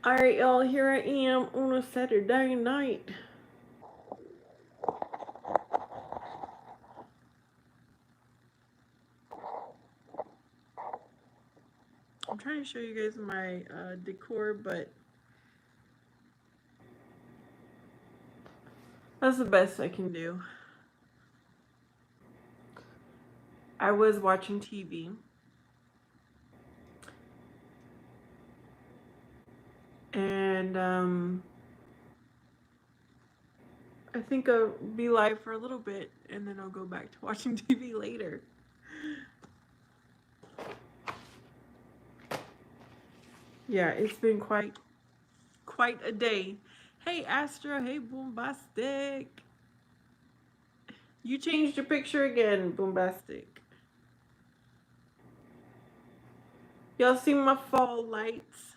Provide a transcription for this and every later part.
Alright, y'all, here I am on a Saturday night. I'm trying to show you guys my decor, but that's the best I can do. I was watching TV. And I think I'll be live for a little bit and then I'll go back to watching TV later. Yeah, it's been quite a day. Hey Astro, hey Boombastic. You changed your picture again, Boombastic. Y'all see my fall lights?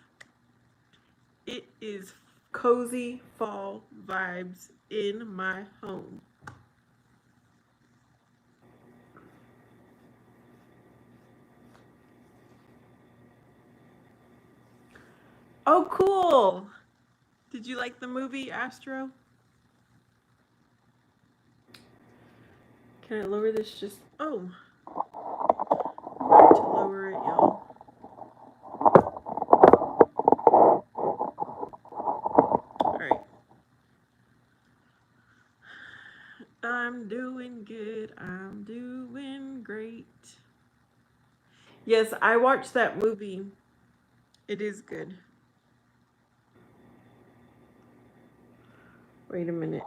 It is cozy fall vibes in my home. Oh, cool. Did you like the movie, Astro? Can I lower this just... Oh. I'm about to lower it, y'all. Alright. I'm doing good. I'm doing great. Yes, I watched that movie. It is good. Wait a minute.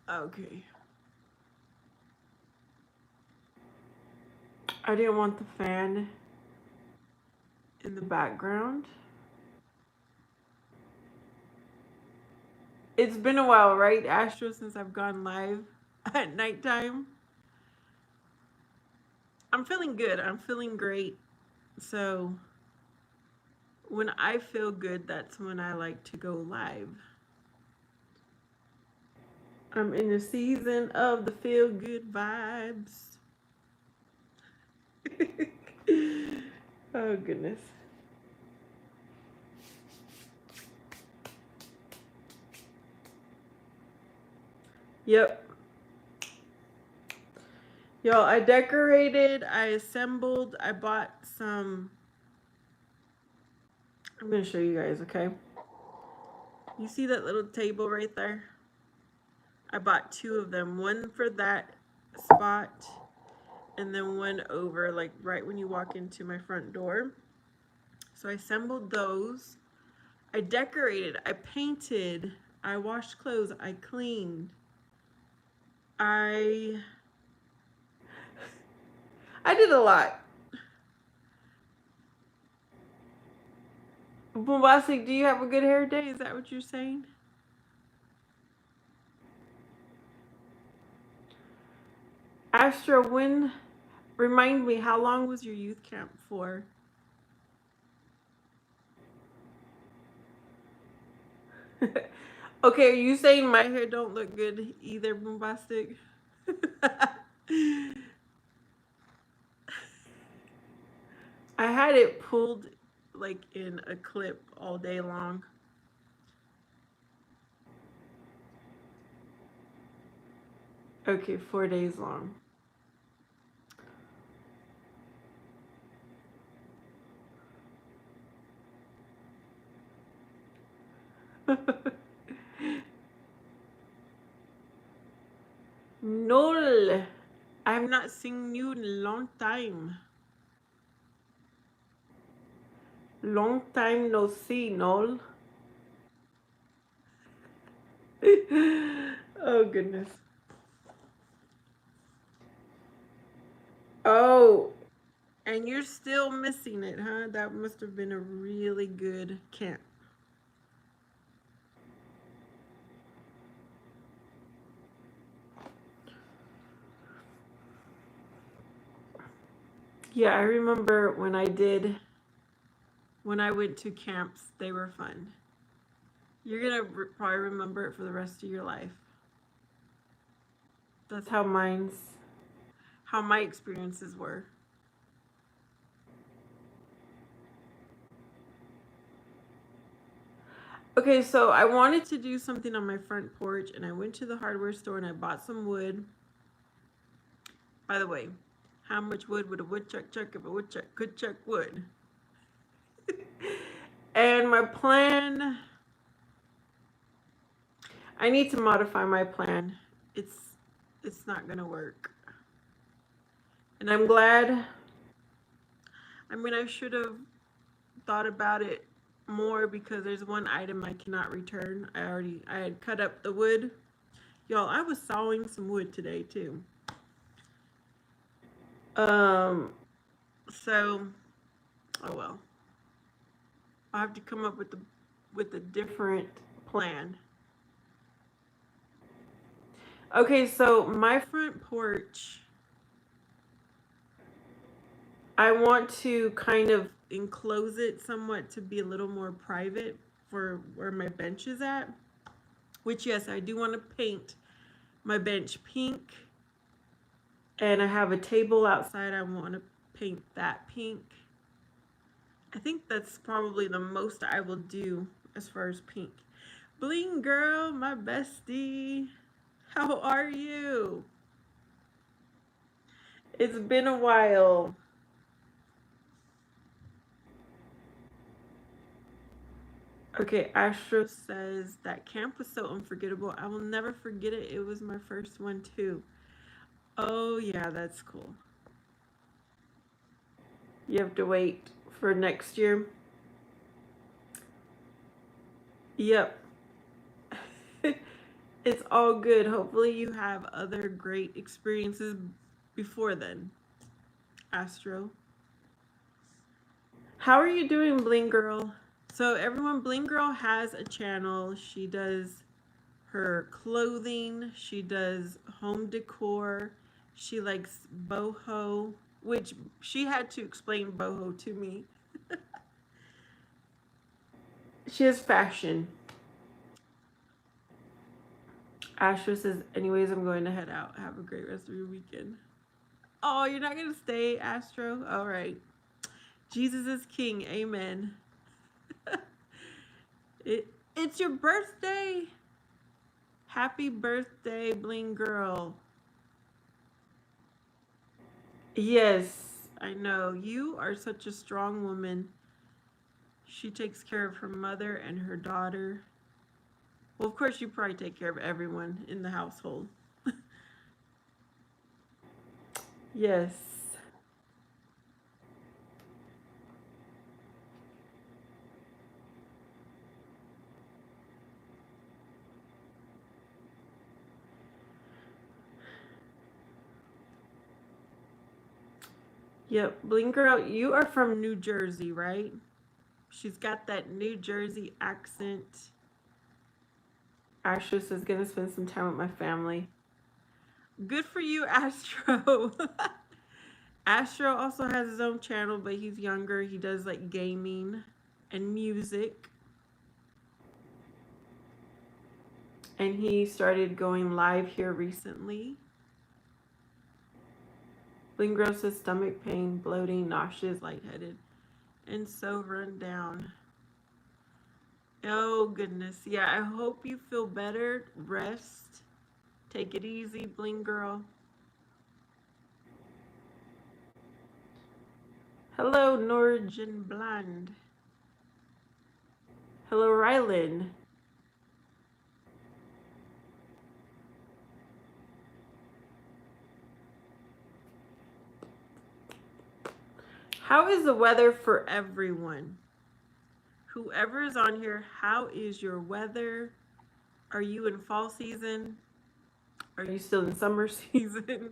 Okay. I didn't want the fan in the background. It's been a while, right, Astro, since I've gone live at nighttime. I'm feeling good. I'm feeling great. So when I feel good, that's when I like to go live. I'm in the season of the feel good vibes. Oh, goodness. Yep. Yo, I decorated, I assembled, I bought some. I'm going to show you guys, okay? You see that little table right there? I bought two of them, one for that spot and then one over, like right when you walk into my front door. So I assembled those. I decorated, I painted, I washed clothes, I cleaned. I did a lot. Bombastic, do you have a good hair day? Is that what you're saying? Astro, remind me, how long was your youth camp for? Okay, are you saying my hair don't look good either, Bombastic? I had it pulled like in a clip all day long. Okay, 4 days long. Nol. I have not seen you in a long time. Long time no see, Nol. Oh, goodness. Oh, and you're still missing it, huh? That must have been a really good camp. Yeah, I remember when I went to camps, they were fun. You're gonna probably remember it for the rest of your life. That's how my experiences were. Okay, so I wanted to do something on my front porch, and I went to the hardware store and I bought some wood. By the way, how much wood would a woodchuck chuck if a woodchuck could chuck wood? And my plan, I need to modify my plan. It's not gonna work. And I'm glad. I mean, I should have thought about it more because there's one item I cannot return. I had cut up the wood. Y'all, I was sawing some wood today too. So, oh well. I have to come up with a different plan. Okay, so my front porch, I want to kind of enclose it somewhat to be a little more private for where my bench is at. Which, yes, I do want to paint my bench pink. And I have a table outside. I want to paint that pink. I think that's probably the most I will do as far as pink. Bling girl, my bestie. How are you? It's been a while. Okay, Astro says that camp was so unforgettable. I will never forget it. It was my first one too. Oh yeah, that's cool. You have to wait for next year. Yep. It's all good. Hopefully you have other great experiences before then. Astro. How are you doing, Bling Girl? So everyone, Bling Girl has a channel. She does her clothing. She does home decor. She likes boho, which she had to explain boho to me. She has fashion. Astro says, anyways, I'm going to head out. Have a great rest of your weekend. Oh, you're not going to stay, Astro? All right. Jesus is king. Amen. It's your birthday. Happy birthday, Bling Girl. Yes, I know. You are such a strong woman. She takes care of her mother and her daughter. Well, of course, you probably take care of everyone in the household. Yes. Yep, Bling Girl, you are from New Jersey, right? She's got that New Jersey accent. Astro says, gonna spend some time with my family. Good for you, Astro. Astro also has his own channel, but he's younger. He does like gaming and music. And he started going live here recently. Bling Girl says stomach pain, bloating, nauseous, lightheaded, and so run down. Oh goodness. Yeah, I hope you feel better. Rest. Take it easy, Bling Girl. Hello, Norwegian Blonde. Hello, Rylan. How is the weather for everyone? Whoever is on here, how is your weather? Are you in fall season? Are you still in summer season?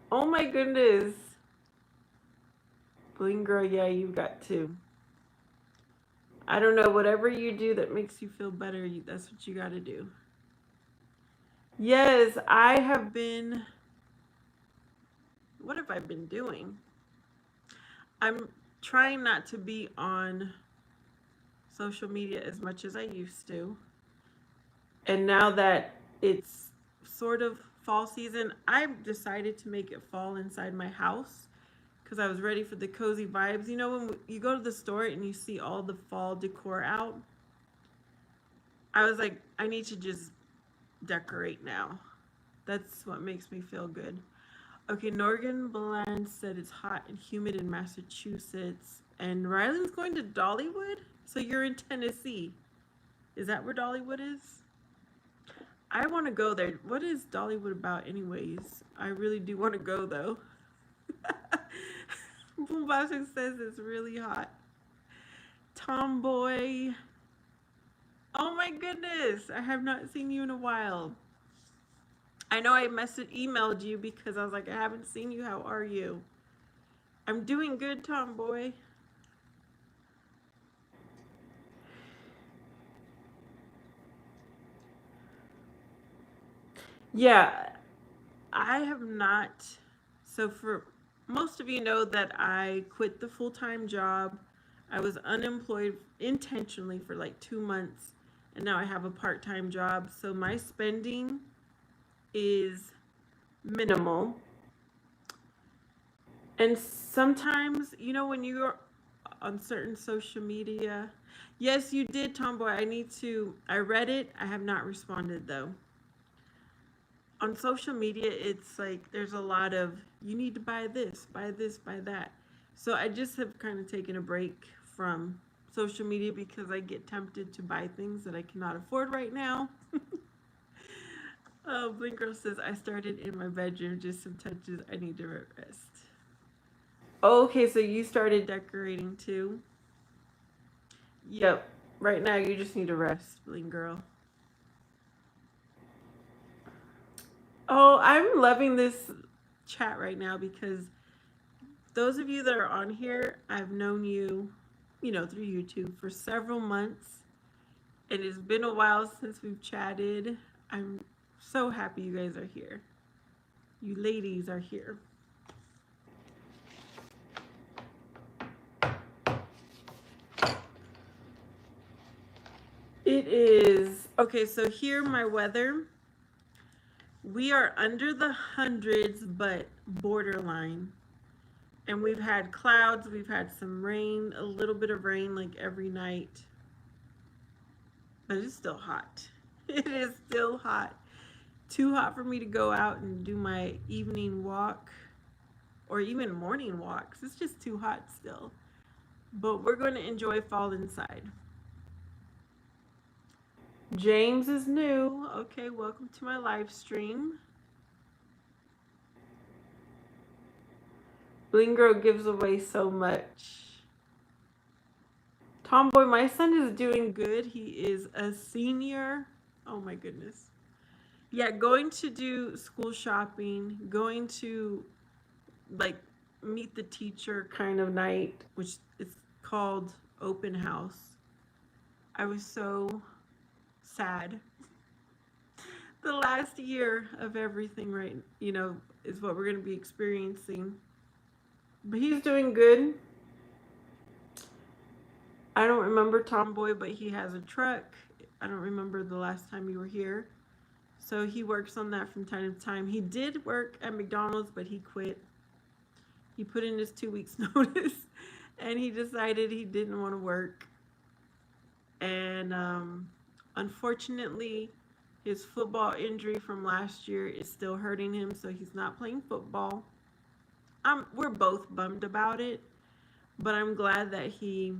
Oh my goodness. Bling Girl, yeah, you've got to. I don't know, whatever you do that makes you feel better, that's what you got to do. Yes, I have been. What have I been doing? I'm trying not to be on social media as much as I used to. And now that it's sort of fall season, I've decided to make it fall inside my house because I was ready for the cozy vibes. You know, when you go to the store and you see all the fall decor out, I was like, I need to just decorate now. That's what makes me feel good. Okay, Norgan Bland said it's hot and humid in Massachusetts. And Ryland's going to Dollywood? So you're in Tennessee. Is that where Dollywood is? I want to go there. What is Dollywood about, anyways? I really do want to go, though. Boombastic says it's really hot. Tomboy. Oh my goodness. I have not seen you in a while. I know I emailed you because I was like, I haven't seen you. How are you? I'm doing good, Tomboy. Yeah, I have not. So, for most of you know that I quit the full-time job. I was unemployed intentionally for like 2 months, and now I have a part-time job. So, my spending is minimal. And sometimes, when you're on certain social media, yes, you did, Tomboy. I read it. I have not responded though. On social media, it's like there's a lot of you need to buy this, buy this, buy that. So I just have kind of taken a break from social media because I get tempted to buy things that I cannot afford right now. Oh, Blink Girl says I started in my bedroom, just some touches. I need to rest. Oh, okay, so you started decorating too. Yep. Right now, you just need to rest, Blink Girl. Oh, I'm loving this chat right now because those of you that are on here, I've known you, through YouTube for several months. And it's been a while since we've chatted. I'm so happy you guys are here. You ladies are here. It is. Okay, so here my weather. We are under the hundreds, but borderline. And we've had clouds, we've had some rain, a little bit of rain like every night. But it's still hot. It is still hot. Too hot for me to go out and do my evening walk or even morning walks. It's just too hot still. But we're going to enjoy fall inside. James is new. Okay, welcome to my live stream. Blingro gives away so much. Tomboy, my son is doing good. He is a senior. Oh my goodness. Yeah, going to do school shopping, going to like meet the teacher kind of night, which is called open house. I was so sad. The last year of everything, right, is what we're going to be experiencing. But he's doing good. I don't remember Tomboy, but he has a truck. I don't remember the last time you were here. So he works on that from time to time. He did work at McDonald's, but he quit. He put in his 2 weeks notice and he decided he didn't want to work. And unfortunately, his football injury from last year is still hurting him, so he's not playing football. We're both bummed about it, but I'm glad that he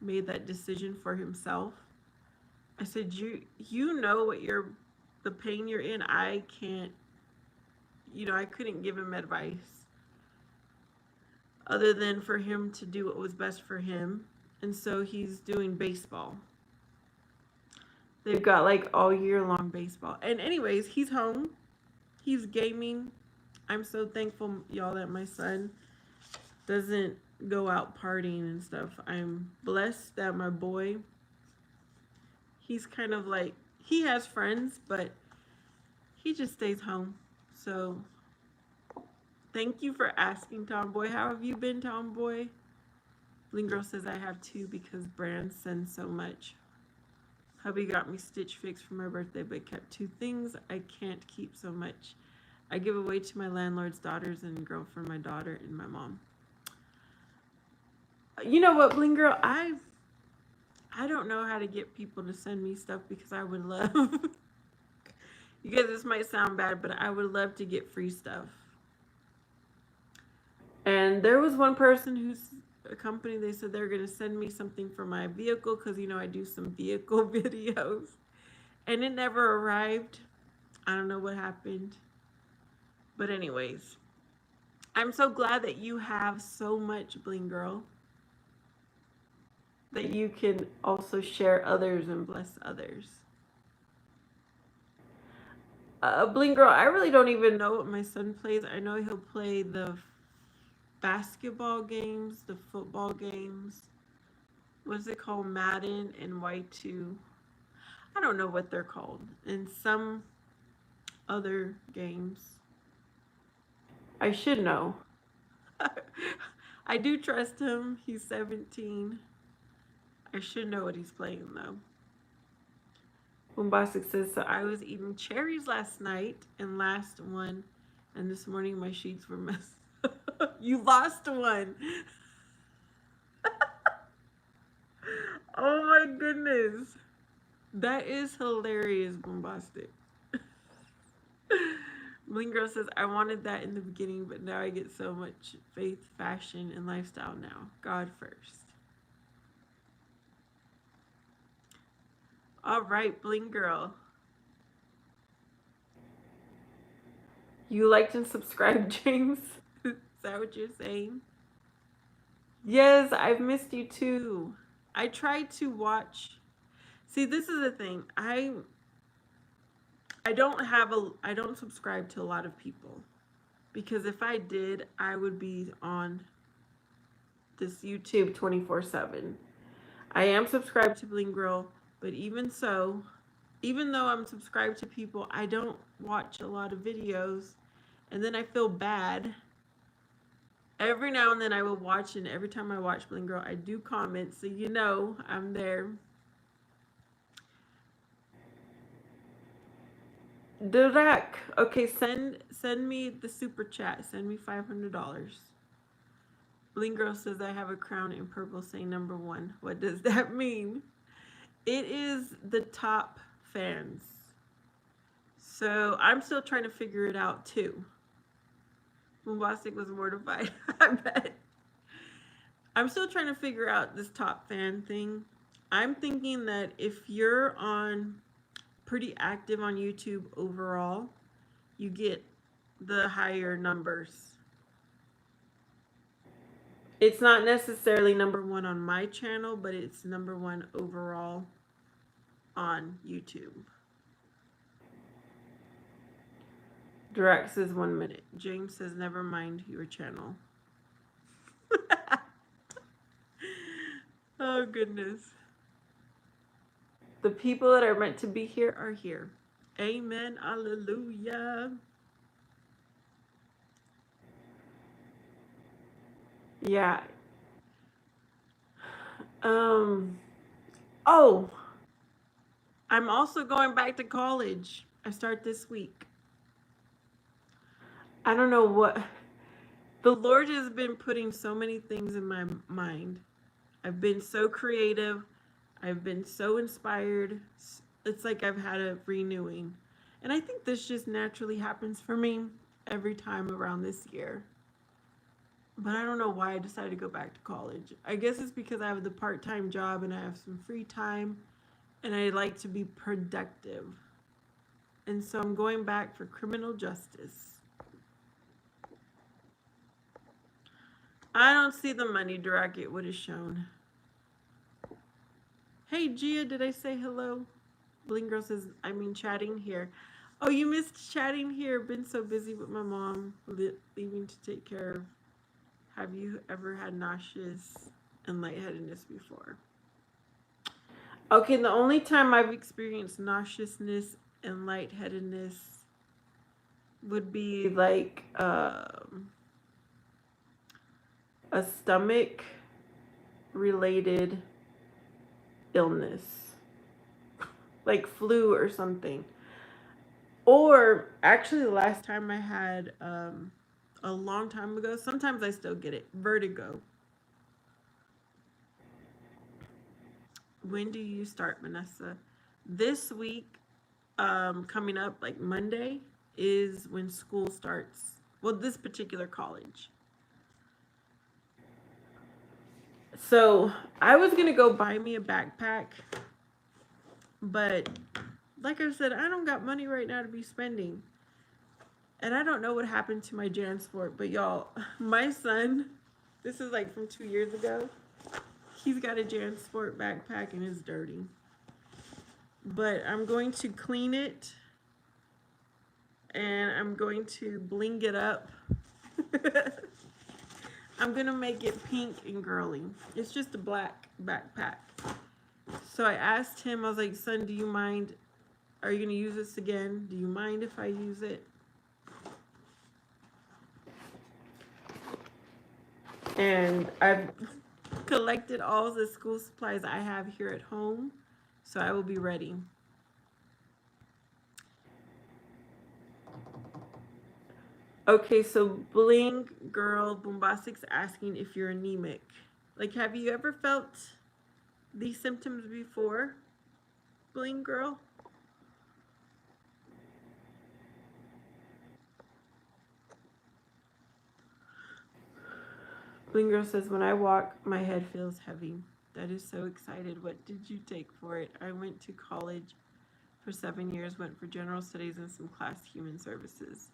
made that decision for himself. I said, you know what the pain you're in. I can't, I couldn't give him advice other than for him to do what was best for him. And so he's doing baseball. They've got like all year long baseball. And anyways, he's home. He's gaming. I'm so thankful, y'all, that my son doesn't go out partying and stuff. I'm blessed that my boy, he's kind of like, he has friends, but he just stays home. So thank you for asking, Tomboy. How have you been, Tomboy? Bling Girl says I have two because Brand sends so much. Hubby got me Stitch Fix for my birthday, but kept two things I can't keep so much. I give away to my landlord's daughters and girlfriend, my daughter, and my mom. You know what, Bling Girl? I don't know how to get people to send me stuff because I would love, you guys, this might sound bad, but I would love to get free stuff. And there was one person who's a company, they said they're going to send me something for my vehicle because, you know, I do some vehicle videos. And it never arrived. I don't know what happened. But anyways, I'm so glad that you have so much, Bling Girl, that you can also share others and bless others. Bling Girl, I really don't even know what my son plays. I know he'll play the basketball games, the football games. What's it called? Madden and Y2. I don't know what they're called. And some other games. I should know. I do trust him. He's 17. I should know what he's playing though. Bombastic says, so I was eating cherries last night and last one, and this morning my sheets were messed up. You lost one. Oh my goodness. That is hilarious, Bombastic. Bling Girl says, I wanted that in the beginning, but now I get so much faith, fashion, and lifestyle now. God first. All right, Bling Girl. You liked and subscribed, James? Is that what you're saying? Yes, I've missed you too. I tried to watch. See, this is the thing. I don't subscribe to a lot of people, because if I did, I would be on this YouTube 24/7. I am subscribed to Bling Girl, but even so, even though I'm subscribed to people, I don't watch a lot of videos, and then I feel bad. Every now and then I will watch, and every time I watch Bling Girl, I do comment, so you know I'm there. Durak, okay, send me the super chat. Send me $500. Bling Girl says I have a crown in purple saying #1. What does that mean? It is the top fans. So I'm still trying to figure it out too. Bombastic was mortified. I bet. I'm still trying to figure out this top fan thing. I'm thinking that if you're on pretty active on YouTube overall, you get the higher numbers. It's not necessarily #1 on my channel, but it's #1 overall on YouTube. Direct says 1 minute. James says, never mind your channel. Oh, goodness. The people that are meant to be here are here. Amen. Hallelujah. Yeah. Oh, I'm also going back to college. I start this week. I don't know what. The Lord has been putting so many things in my mind. I've been so creative. I've been so inspired. It's like I've had a renewing. And I think this just naturally happens for me every time around this year. But I don't know why I decided to go back to college. I guess it's because I have the part-time job and I have some free time and I like to be productive. And so I'm going back for criminal justice. I don't see the money Direct it would have shown. Hey Gia, did I say hello? Bling Girl says, I mean chatting here. Oh, you missed chatting here. Been so busy with my mom leaving to take care of. Have you ever had nauseous and lightheadedness before? Okay, the only time I've experienced nauseousness and lightheadedness would be like a stomach related illness, like flu or something. Or actually the last time I had a long time ago, sometimes I still get it, vertigo. When do you start, Vanessa? This week, coming up, like Monday, is when school starts. Well, this particular college. So I was gonna go buy me a backpack, but like I said, I don't got money right now to be spending. And I don't know what happened to my JanSport, but y'all, my son, this is like from 2 years ago. He's got a JanSport backpack and it's dirty. But I'm going to clean it and I'm going to bling it up. I'm gonna make it pink and girly. It's just a black backpack. So I asked him, I was like, son, do you mind? Are you gonna use this again? Do you mind if I use it? And I've collected all the school supplies I have here at home, so I will be ready. Okay, so Bling Girl Bombastic's asking if you're anemic. Like, have you ever felt these symptoms before, Bling Girl? Bling Girl says, when I walk, my head feels heavy. That is so excited. What did you take for it? I went to college for 7 years, went for general studies and some class human services.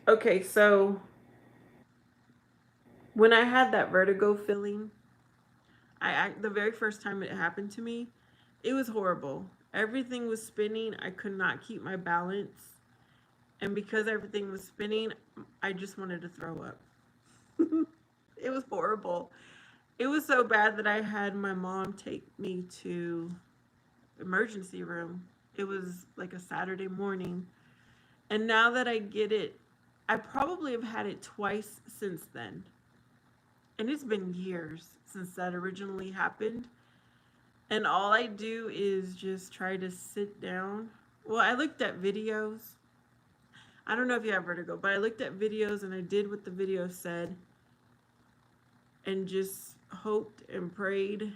Okay, so when I had that vertigo feeling, the very first time it happened to me, it was horrible. Everything was spinning. I could not keep my balance. And because everything was spinning, I just wanted to throw up. It was horrible. It was so bad that I had my mom take me to emergency room. It was like a Saturday morning. And now that I get it, I probably have had it twice since then. And it's been years since that originally happened. And all I do is just try to sit down. Well, I looked at videos. I don't know if you have vertigo, but I looked at videos and I did what the video said and just hoped and prayed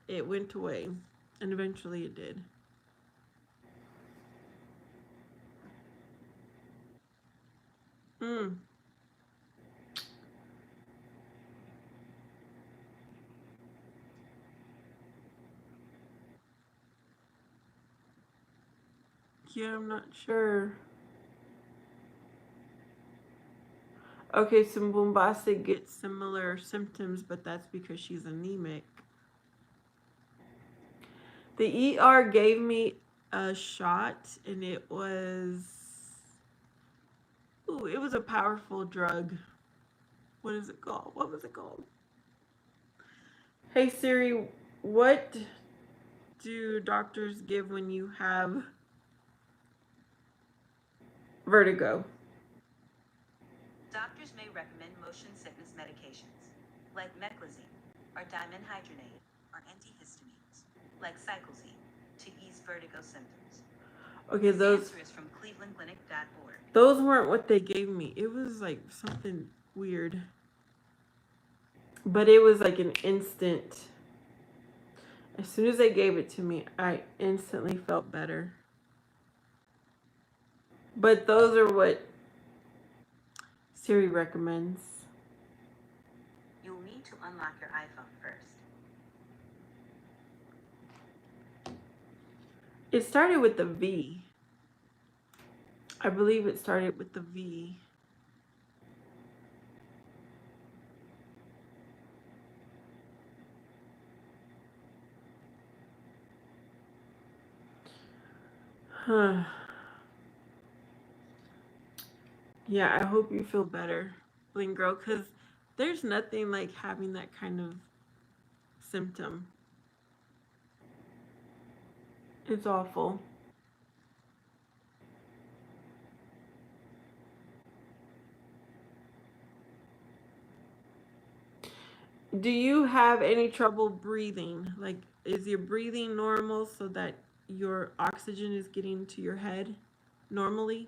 it went away. And eventually it did. Mm. Yeah, I'm not sure. Okay, so Bombastic gets similar symptoms, but that's because she's anemic. The ER gave me a shot, and it was a powerful drug. What is it called? What was it called? Hey Siri, what do doctors give when you have vertigo? Doctors may recommend motion sickness medications, like meclizine, or dimenhydrinate, or antihistamines, like cyclizine, to ease vertigo symptoms. Okay, This those answer is from clevelandclinic.org. those weren't what they gave me. It was like something weird. But it was like an instant. As soon as they gave it to me, I instantly felt better. But those are what Siri recommends. You'll need to unlock your iPhone first. It started with the V. I believe it started with the V. Huh. Yeah, I hope you feel better, Bling Girl, because there's nothing like having that kind of symptom. It's awful. Do you have any trouble breathing? Like, is your breathing normal so that your oxygen is getting to your head normally?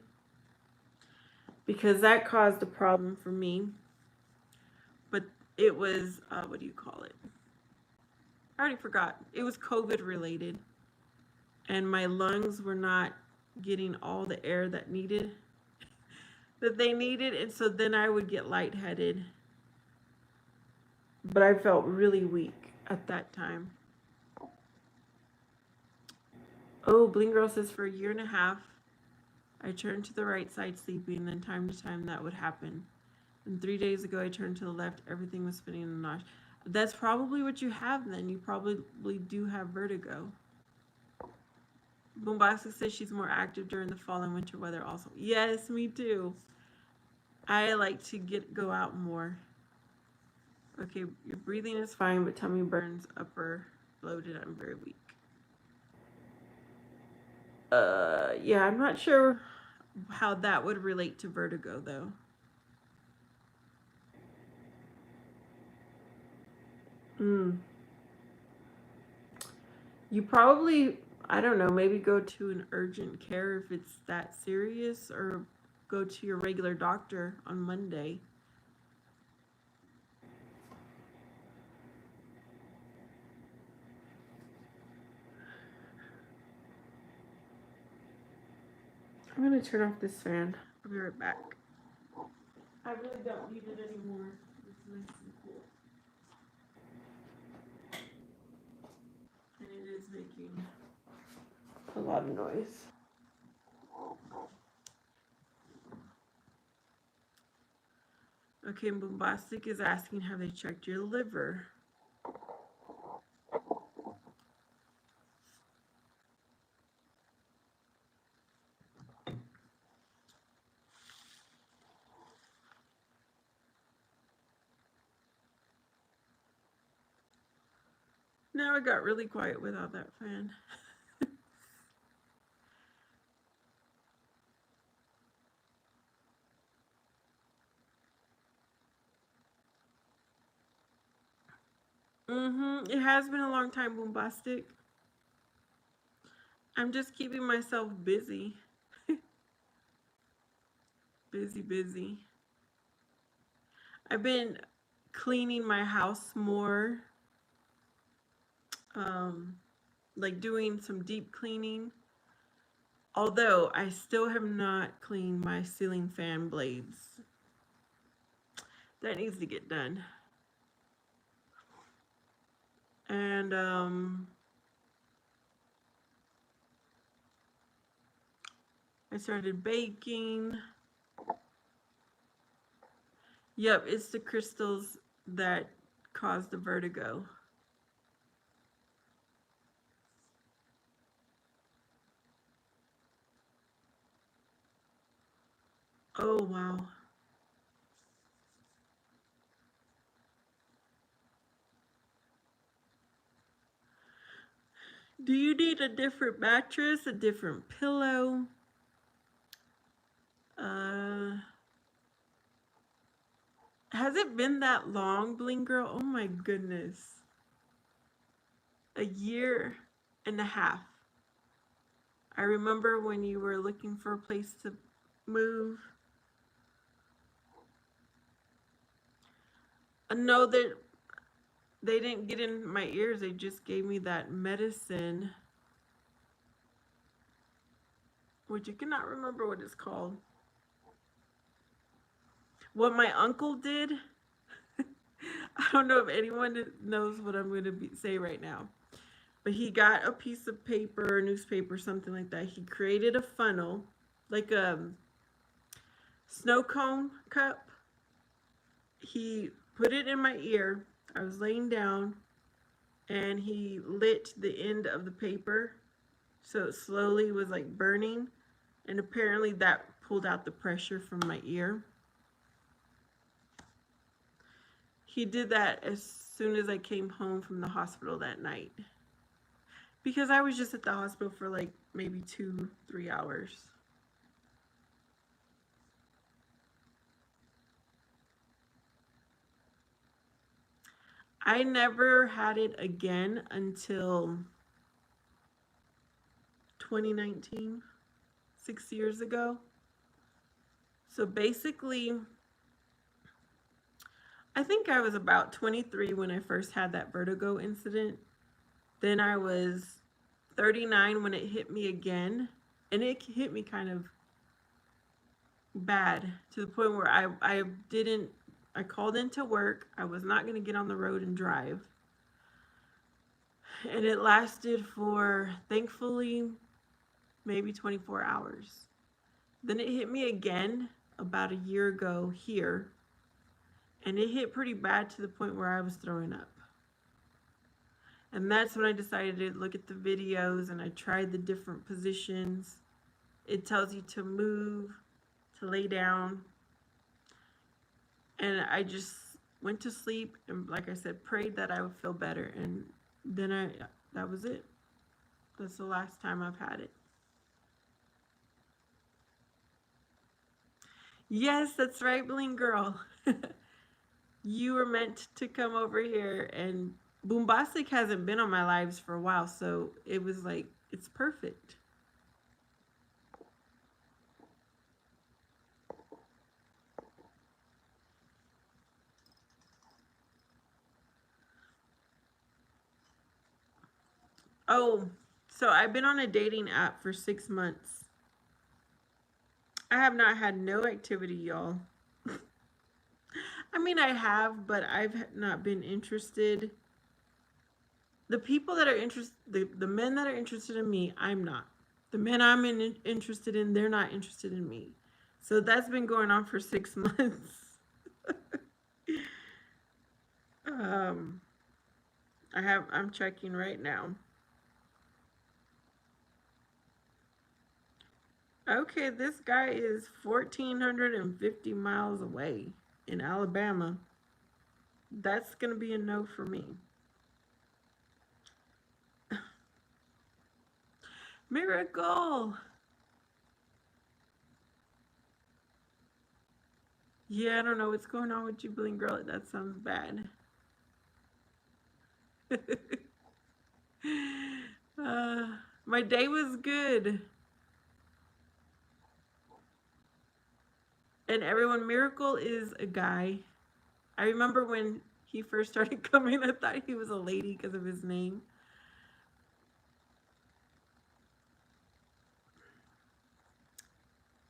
Because that caused a problem for me. But it was, what do you call it? I already forgot. It was COVID related. And my lungs were not getting all the air that they needed. And so then I would get lightheaded. But I felt really weak at that time. Oh, Bling Girl says for a year and a half, I turned to the right side sleeping, then time to time that would happen. And 3 days ago, I turned to the left. Everything was spinning and nauseous. That's probably what you have then. You probably do have vertigo. Bombastic says she's more active during the fall and winter weather also. Yes, me too. I like to go out more. Okay, your breathing is fine, but tummy burns, upper bloated. I'm very weak. Yeah, I'm not sure how that would relate to vertigo though. You probably, I don't know, maybe go to an urgent care if it's that serious, or go to your regular doctor on Monday. I'm going to turn off this fan. I'll be right back. I really don't need it anymore. It's nice and cool. And it is making a lot of noise. Okay, Bombastic is asking, have they checked your liver? Now it got really quiet without that fan. It has been a long time, Bombastic. I'm just keeping myself busy. busy. I've been cleaning my house more. Like doing some deep cleaning. Although I still have not cleaned my ceiling fan blades. That needs to get done. And I started baking. Yep, it's the crystals that cause the vertigo. Oh, wow. Do you need a different mattress, a different pillow? Has it been that long, Bling Girl? Oh my goodness. A year and a half. I remember when you were looking for a place to move. No, they didn't get in my ears. They just gave me that medicine, which I cannot remember what it's called. What my uncle did, I don't know if anyone knows what I'm going to say right now, but he got a piece of paper, newspaper, something like that. He created a funnel, like a snow cone cup. He put it in my ear. I was laying down, and he lit the end of the paper, so it slowly was like burning, and apparently that pulled out the pressure from my ear. He did that as soon as I came home from the hospital that night, because I was just at the hospital for like maybe 2-3 hours. I never had it again until 2019, 6 years ago. So basically, I think I was about 23 when I first had that vertigo incident. Then I was 39 when it hit me again. And it hit me kind of bad to the point where I called into work. I was not going to get on the road and drive. And it lasted for, thankfully, maybe 24 hours. Then it hit me again about a year ago here. And it hit pretty bad to the point where I was throwing up. And that's when I decided to look at the videos and I tried the different positions. It tells you to move, to lay down. And I just went to sleep and, like I said, prayed that I would feel better. And then that was it. That's the last time I've had it. Yes, that's right, Bling Girl. You were meant to come over here, and Boombastic hasn't been on my lives for a while, so it was like, it's perfect. Oh, so I've been on a dating app for 6 months. I have not had no activity, y'all. I mean, I have, but I've not been interested. The people that are interested, the men that are interested in me, I'm not. The men interested in, they're not interested in me. So that's been going on for 6 months. um, I'm checking right now. Okay, this guy is 1,450 miles away in Alabama. That's gonna be a no for me. Miracle! Yeah, I don't know what's going on with you, Bling Girl. That sounds bad. My day was good. And everyone, Miracle is a guy. I remember when he first started coming, I thought he was a lady because of his name.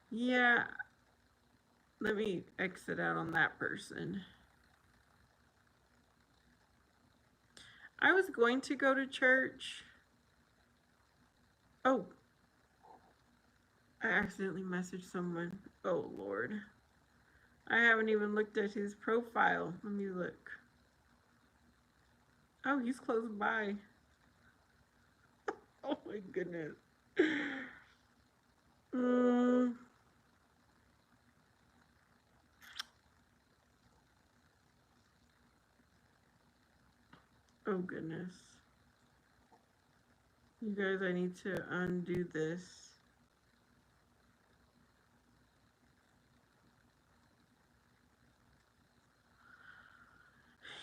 Yeah, let me exit out on that person. I was going to go to church. Oh, I accidentally messaged someone. Oh, Lord. I haven't even looked at his profile. Let me look. Oh, he's close by. Oh, my goodness. Oh, goodness. You guys, I need to undo this.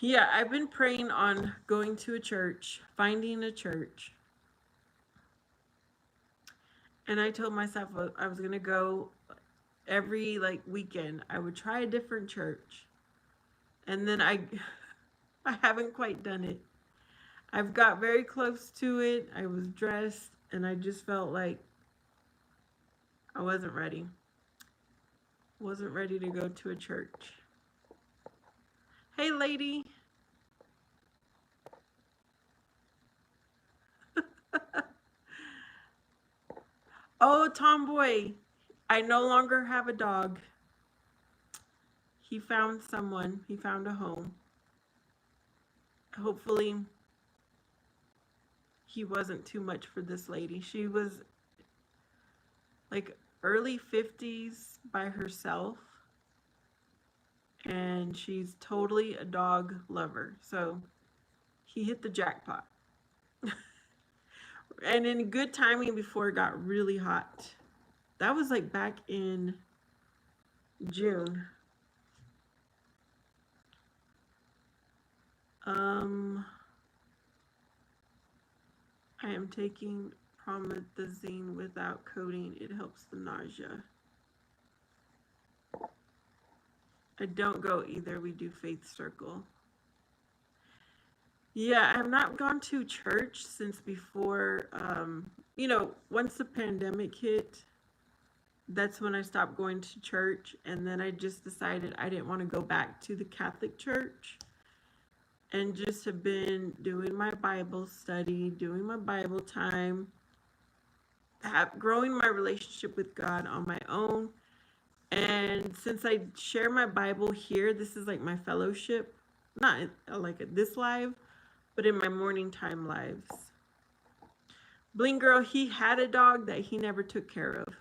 Yeah, I've been praying on going to a church, finding a church. And I told myself I was going to go every weekend. I would try a different church. And then I haven't quite done it. I've got very close to it. I was dressed and I just felt like I wasn't ready. Wasn't ready to go to a church. Hey, lady. Oh, Tomboy. I no longer have a dog. He found someone. He found a home. Hopefully, he wasn't too much for this lady. She was like early 50s by herself. And she's totally a dog lover. So he hit the jackpot. And in good timing before it got really hot. That was like back in June. I am taking promethazine without codeine. It helps the nausea. I don't go either. We do Faith Circle. Yeah, I have not gone to church since before, once the pandemic hit, that's when I stopped going to church. And then I just decided I didn't want to go back to the Catholic Church and just have been doing my Bible study, doing my Bible time, growing my relationship with God on my own. And since I share my Bible here, this is like my fellowship, not like this live, but in my morning time lives. Bling Girl, he had a dog that he never took care of.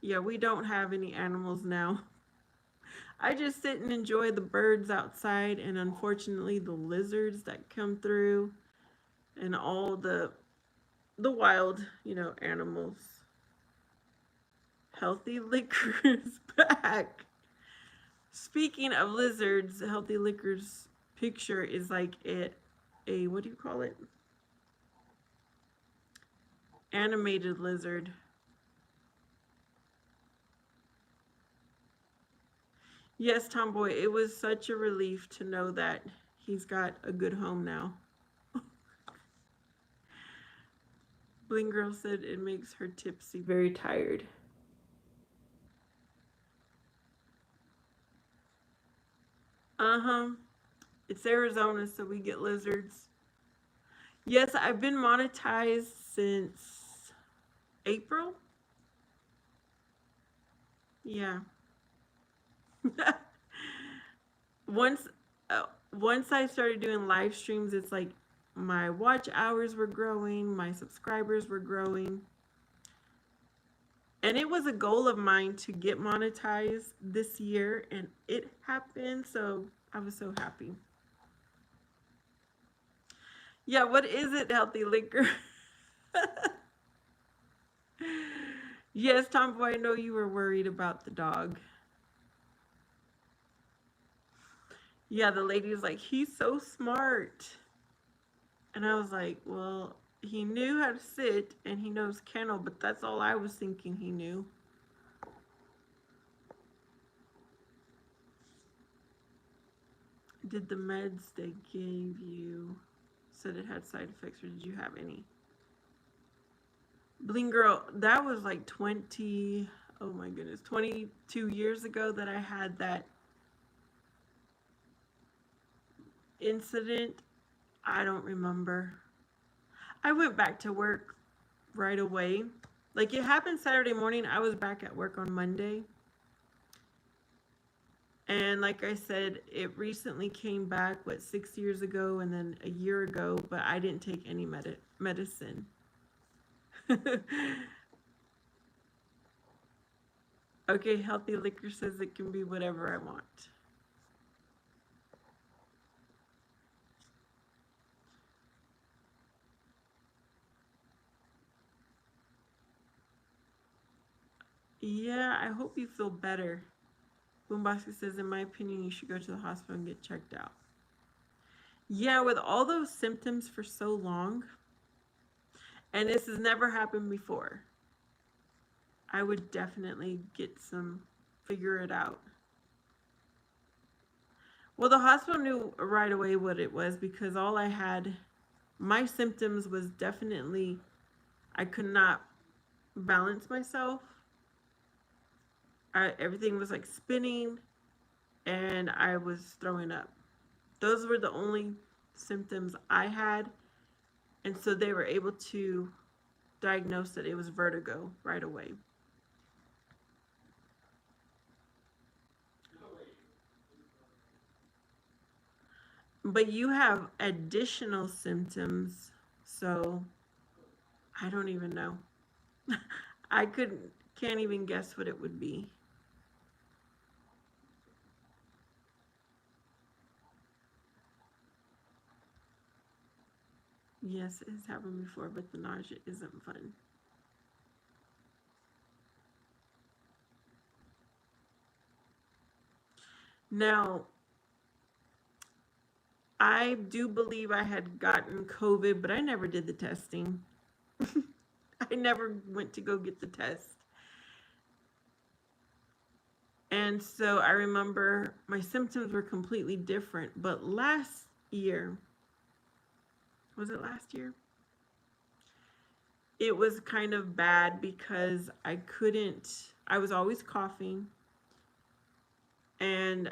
Yeah, we don't have any animals now. I just sit and enjoy the birds outside, and unfortunately the lizards that come through and all the wild, animals. Healthy Liquor's back. Speaking of lizards, Healthy Liquor's picture is like a what do you call it? Animated lizard. Yes, Tomboy, it was such a relief to know that he's got a good home now. Bling Girl said it makes her tipsy, very tired. Uh-huh. It's Arizona, so we get lizards. Yes, I've been monetized since April. Yeah. once once I started doing live streams, it's like my watch hours were growing, my subscribers were growing. And it was a goal of mine to get monetized this year, and it happened, so I was so happy. Yeah, what is it, Healthy Liquor? Yes, Tomboy, I know you were worried about the dog. Yeah, the lady was like, he's so smart. And I was like, well, he knew how to sit and he knows kennel, but that's all I was thinking he knew. Did the meds they gave you said it had side effects, or did you have any? Bling Girl, that was like 22 years ago that I had that incident. I don't remember. I went back to work right away. Like, it happened Saturday morning. I was back at work on Monday. And like I said, it recently came back, 6 years ago and then a year ago, but I didn't take any medicine. Okay, Healthy Liquor says it can be whatever I want. Yeah, I hope you feel better. Boombasket says, in my opinion, you should go to the hospital and get checked out. Yeah, with all those symptoms for so long, and this has never happened before, I would definitely figure it out. Well, the hospital knew right away what it was because my symptoms was definitely, I could not balance myself. Everything was like spinning and I was throwing up. Those were the only symptoms I had. And so they were able to diagnose that it was vertigo right away. But you have additional symptoms, so I don't even know. I can't even guess what it would be. Yes, it has happened before, but the nausea isn't fun. Now, I do believe I had gotten COVID, but I never did the testing. I never went to go get the test. And so I remember my symptoms were completely different. But last year. Was it last year? It was kind of bad because I was always coughing. And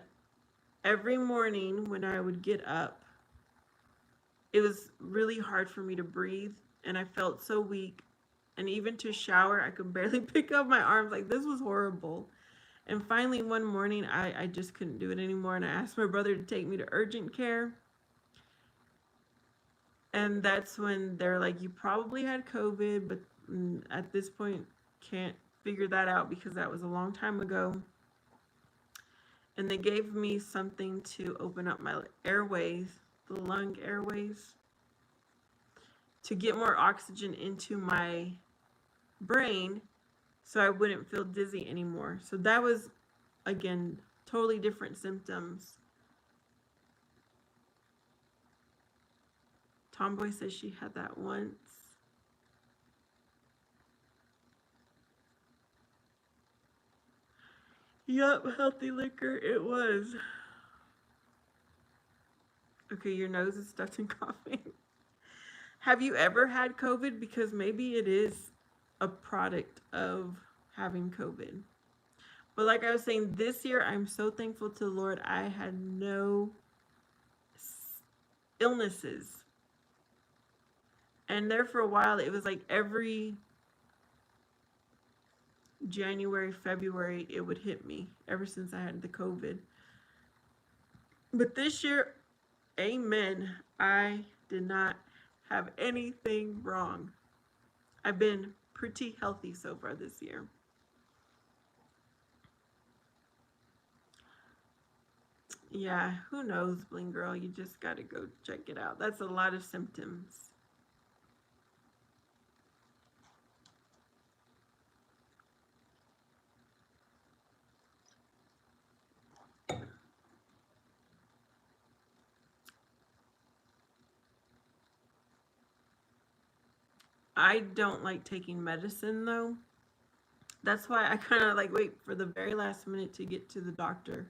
every morning when I would get up, it was really hard for me to breathe. And I felt so weak. And even to shower, I could barely pick up my arms. Like, this was horrible. And finally, one morning, I just couldn't do it anymore. And I asked my brother to take me to urgent care. And that's when they're like, you probably had COVID, but at this point, can't figure that out because that was a long time ago. And they gave me something to open up my airways, the lung airways, to get more oxygen into my brain so I wouldn't feel dizzy anymore. So that was, again, totally different symptoms. Tomboy says she had that once. Yup, healthy liquor, it was. Okay, your nose is stuck in coughing. Have you ever had COVID? Because maybe it is a product of having COVID. But like I was saying, this year I'm so thankful to the Lord. I had no illnesses. And there for a while, it was like every January, February, it would hit me ever since I had the COVID. But this year, amen, I did not have anything wrong. I've been pretty healthy so far this year. Yeah, who knows, Bling Girl? You just got to go check it out. That's a lot of symptoms. I don't like taking medicine though. That's why I kind of like wait for the very last minute to get to the doctor,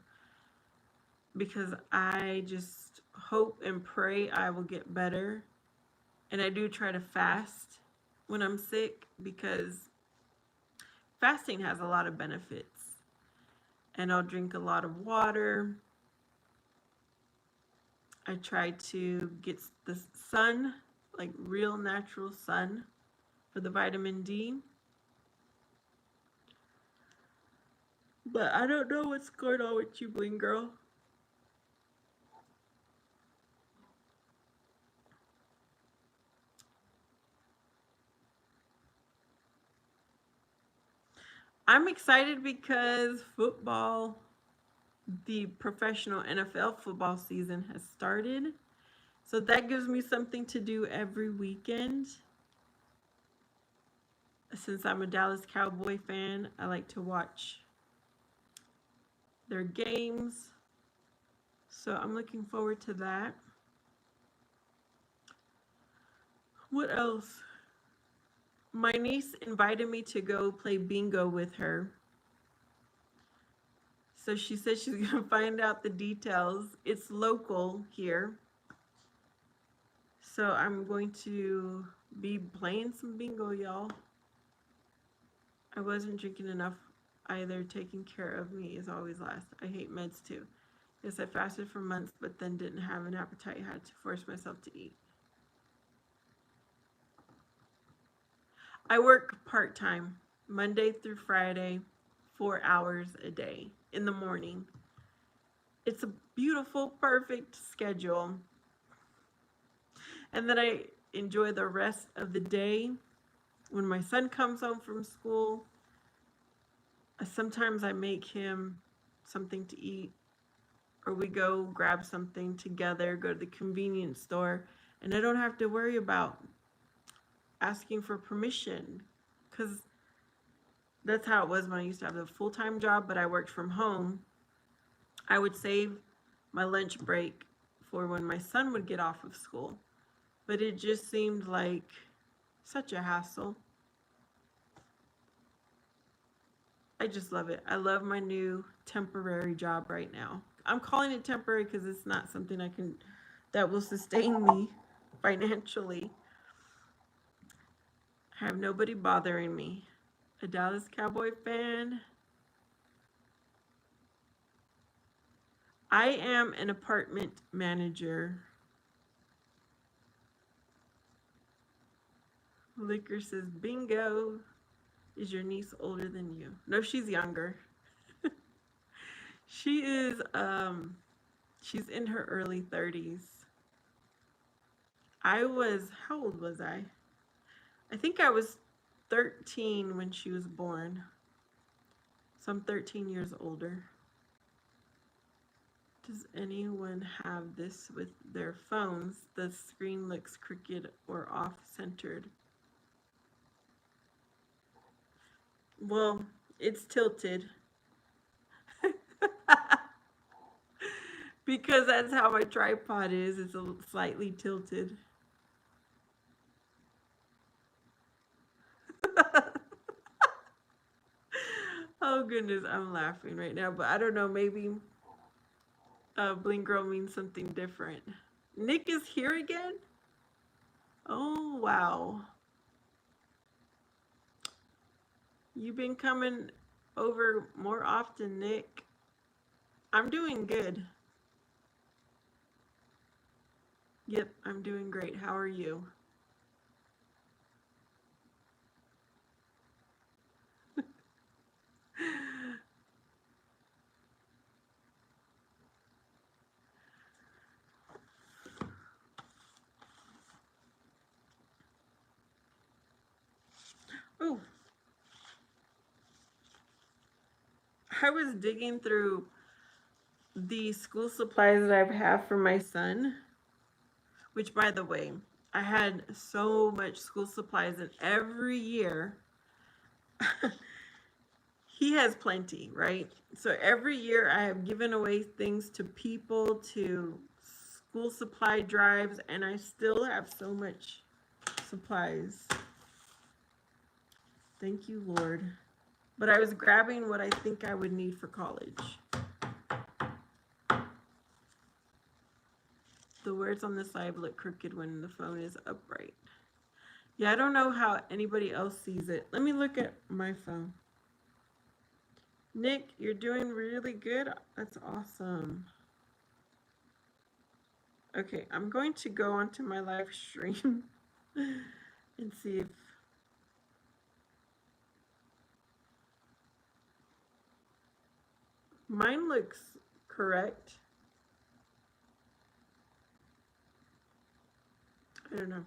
because I just hope and pray I will get better. And I do try to fast when I'm sick because fasting has a lot of benefits. And I'll drink a lot of water. I try to get the sun, like real natural sun, for the vitamin D. But I don't know what's going on with you, Bling Girl. I'm excited because football, the professional NFL football season has started. So that gives me something to do every weekend. Since I'm a Dallas Cowboy fan, I like to watch their games. So I'm looking forward to that. What else? My niece invited me to go play bingo with her. So she said she's going to find out the details. It's local here. So I'm going to be playing some bingo, y'all. I wasn't drinking enough either. Taking care of me is always last. I hate meds too. Yes, I fasted for months, but then didn't have an appetite. I had to force myself to eat. I work part-time, Monday through Friday, 4 hours a day in the morning. It's a beautiful, perfect schedule. And then I enjoy the rest of the day. When my son comes home from school, sometimes I make him something to eat, or we go grab something together, go to the convenience store, and I don't have to worry about asking for permission, because that's how it was when I used to have a full-time job, but I worked from home. I would save my lunch break for when my son would get off of school, but it just seemed like such a hassle. I just love it. I love my new temporary job right now. I'm calling it temporary because it's not something I can that will sustain me financially. I have nobody bothering me. A Dallas Cowboy fan. I am an apartment manager. Liquor says, bingo. Is your niece older than you? No, she's younger. She is, she's in her early 30s. How old was I? I think I was 13 when she was born. So I'm 13 years older. Does anyone have this with their phones? The screen looks crooked or off-centered. Well, it's tilted. Because that's how my tripod is. It's slightly tilted. Oh goodness, I'm laughing right now, but I don't know, maybe Bling Girl means something different. Nick is here again? Oh wow. You've been coming over more often, Nick. I'm doing good. Yep, I'm doing great. How are you? Oh, I was digging through the school supplies that I've had for my son, which by the way, I had so much school supplies and every year he has plenty, right? So every year I have given away things to people, to school supply drives, and I still have so much supplies. Thank you, Lord. But I was grabbing what I think I would need for college. The words on the side look crooked when the phone is upright. Yeah, I don't know how anybody else sees it. Let me look at my phone. Nick, you're doing really good. That's awesome. Okay, I'm going to go onto my live stream and see if mine looks correct. I don't know.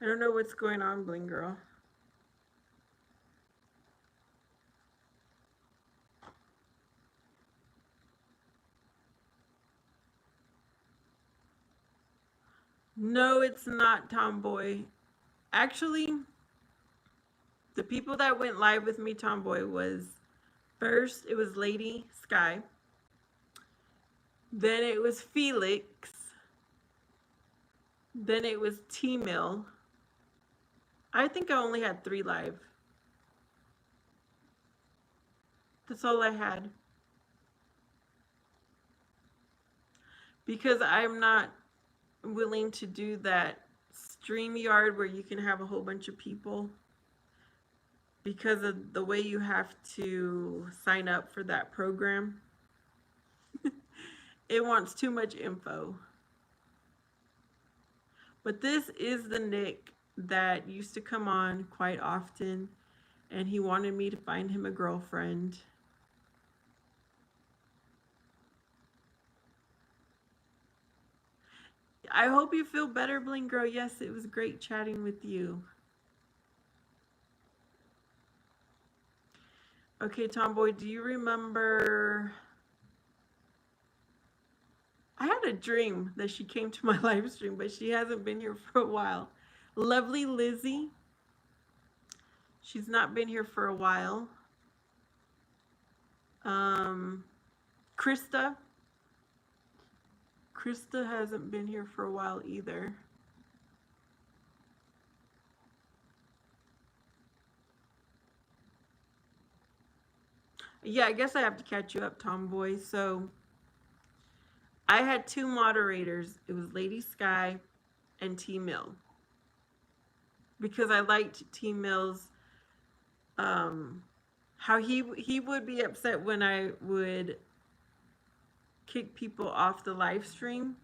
I don't know what's going on, Bling Girl. No, it's not Tomboy. Actually, the people that went live with me, Tomboy, was first it was Lady Sky. Then it was Felix. Then it was T-Mill. I think I only had 3 live. That's all I had. Because I'm not willing to do that StreamYard where you can have a whole bunch of people. Because of the way you have to sign up for that program. It wants too much info. But this is the Nick that used to come on quite often, and he wanted me to find him a girlfriend. I hope you feel better, Bling Girl. Yes, it was great chatting with you. Okay, Tomboy, do you remember? I had a dream that she came to my live stream, but she hasn't been here for a while. Lovely Lizzie. She's not been here for a while. Krista. Krista hasn't been here for a while either. Yeah, I guess I have to catch you up, Tomboy. So I had two moderators. It was Lady Sky and T Mill, because I liked T Mill's how he would be upset when I would kick people off the live stream.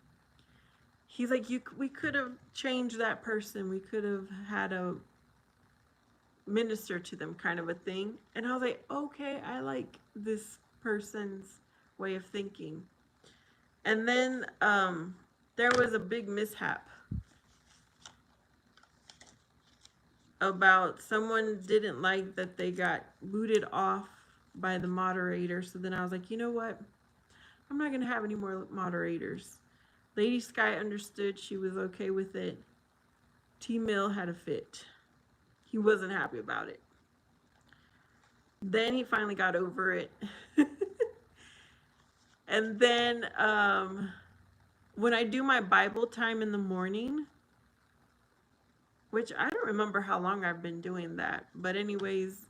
He's like, we could have changed that person. We could have had a minister to them kind of a thing. And I was like, okay, I like this person's way of thinking. And then there was a big mishap about someone didn't like that they got booted off by the moderator. So then I was like, you know what? I'm not going to have any more moderators. Lady Sky understood. She was okay with it. T Mill had a fit. He wasn't happy about it. Then he finally got over it. And then when I do my Bible time in the morning, which I don't remember how long I've been doing that, but anyways,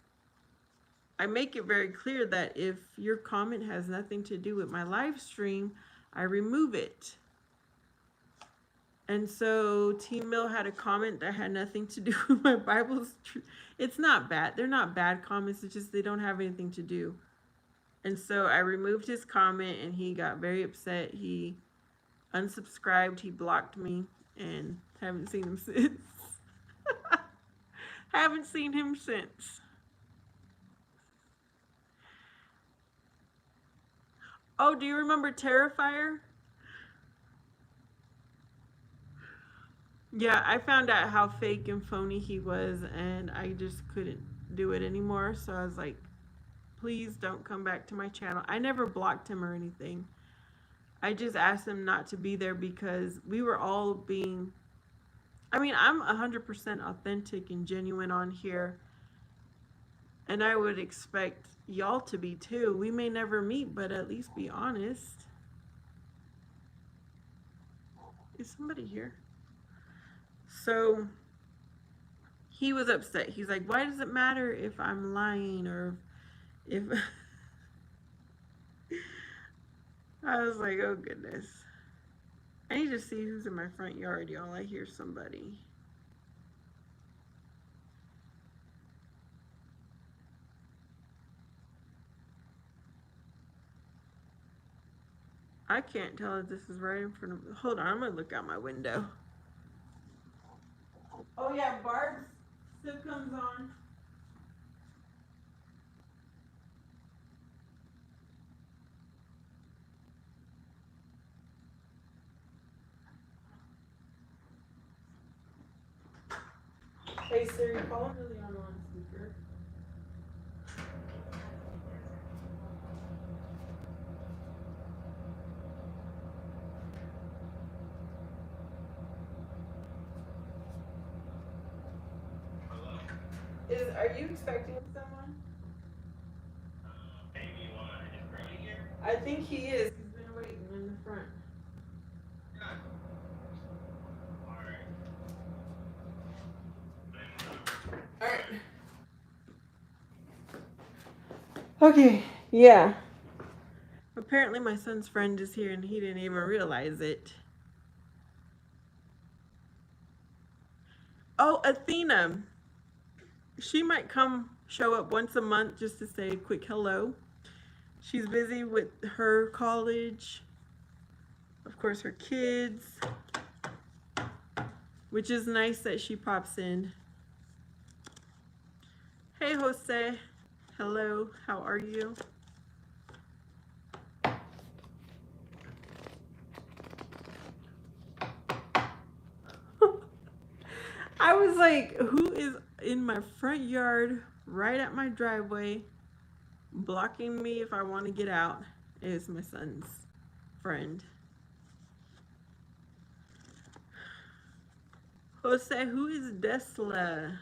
I make it very clear that if your comment has nothing to do with my live stream, I remove it. And so T Mill had a comment that had nothing to do with my Bible. It's not bad. They're not bad comments. It's just they don't have anything to do. And so I removed his comment and he got very upset. He unsubscribed. He blocked me and haven't seen him since. Haven't seen him since. Oh, do you remember Terrifier? Yeah, I found out how fake and phony he was, and I just couldn't do it anymore. So I was like, please don't come back to my channel. I never blocked him or anything. I just asked him not to be there because we were all being, I mean, I'm 100% authentic and genuine on here. And I would expect y'all to be too. We may never meet, but at least be honest. Is somebody here? So he was upset. He's like, why does it matter if I'm lying or if... I was like, oh goodness. I need to see who's in my front yard, y'all. I hear somebody. I can't tell if this is right in front of me. Hold on, I'm gonna look out my window. Oh yeah, Barb still comes on. Hey Siri, call Liliana on speaker. Are you expecting someone? Maybe one is Brody here? I think he is. He's been waiting in the front. Alright. Okay, yeah. Apparently my son's friend is here and he didn't even realize it. Oh, Athena. She might come show up once a month just to say a quick hello. She's busy with her college, of course her kids, which is nice that she pops in. Hey Jose, hello, how are you? I was like, who is in my front yard right at my driveway blocking me if I want to get out? It's my son's friend. Jose, who is Desla?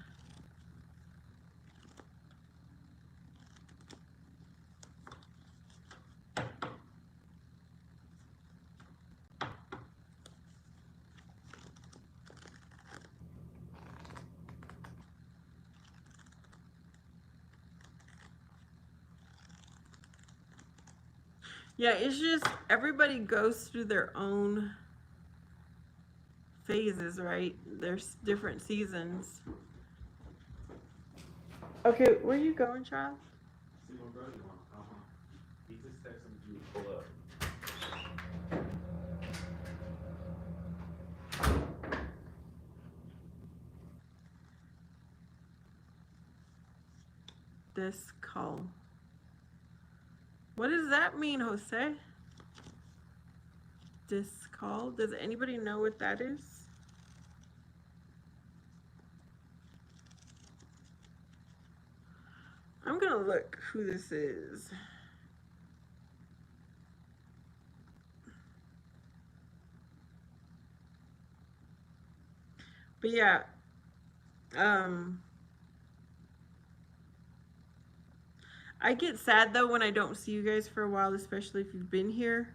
Yeah, it's just everybody goes through their own phases, right? There's different seasons. Okay, where are you going, child? See my brother on. He just texted me to pull up. This call. What does that mean, Jose? This call? Does anybody know what that is? I'm gonna look who this is. But yeah, I get sad though when I don't see you guys for a while, especially if you've been here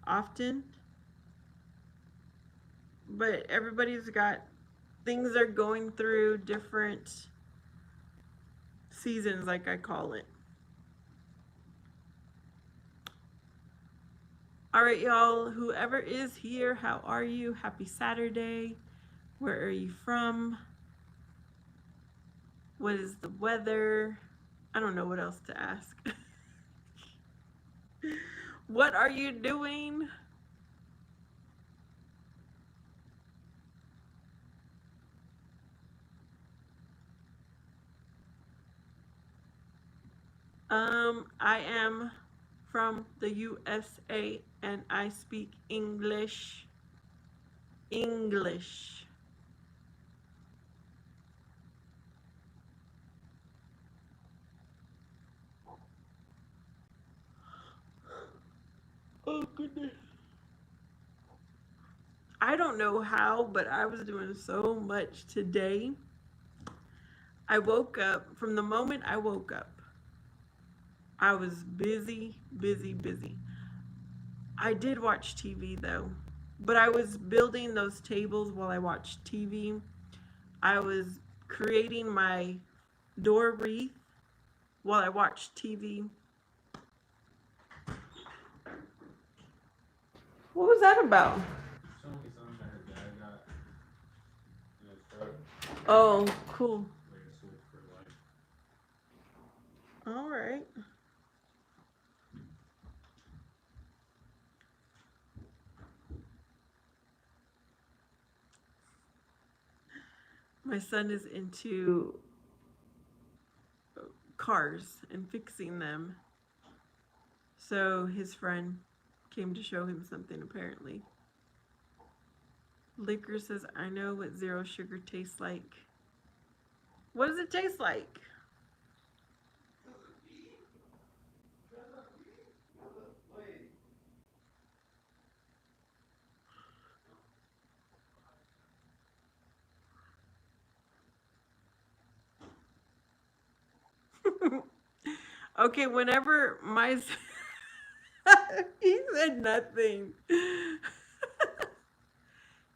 often. But everybody's got things they're going through, different seasons, like I call it. All right, y'all, whoever is here, how are you? Happy Saturday. Where are you from? What is the weather? I don't know what else to ask. What are you doing? I am from the USA and I speak English. English. Oh goodness. I don't know how, but I was doing so much today. I woke up, from the moment I woke up, I was busy, busy, busy. I did watch TV though, but I was building those tables while I watched TV. I was creating my door wreath while I watched TV. What was that about? Show me something that her dad got in his truck. Oh, cool. Like a switch for life. All right. My son is into cars and fixing them. So his friend came to show him something apparently. Liquor says, I know what zero sugar tastes like. What does it taste like? Okay, whenever my he said nothing.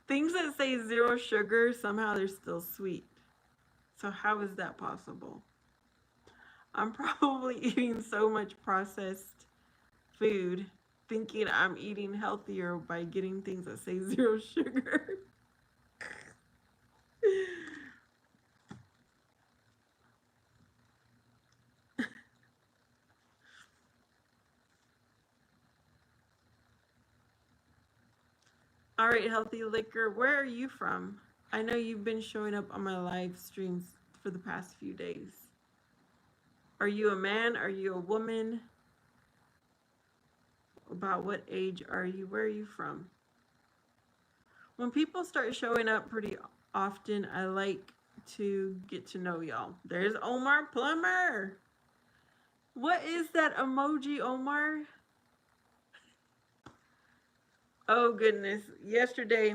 Things that say zero sugar, somehow they're still sweet. So how is that possible? I'm probably eating so much processed food, thinking I'm eating healthier by getting things that say zero sugar. All right, Healthy Liquor, where are you from? I know you've been showing up on my live streams for the past few days. Are you a man? Are you a woman? About what age are you? Where are you from? When people start showing up pretty often, I like to get to know y'all. There's Omar Plummer. What is that emoji, Omar? Oh goodness. Yesterday,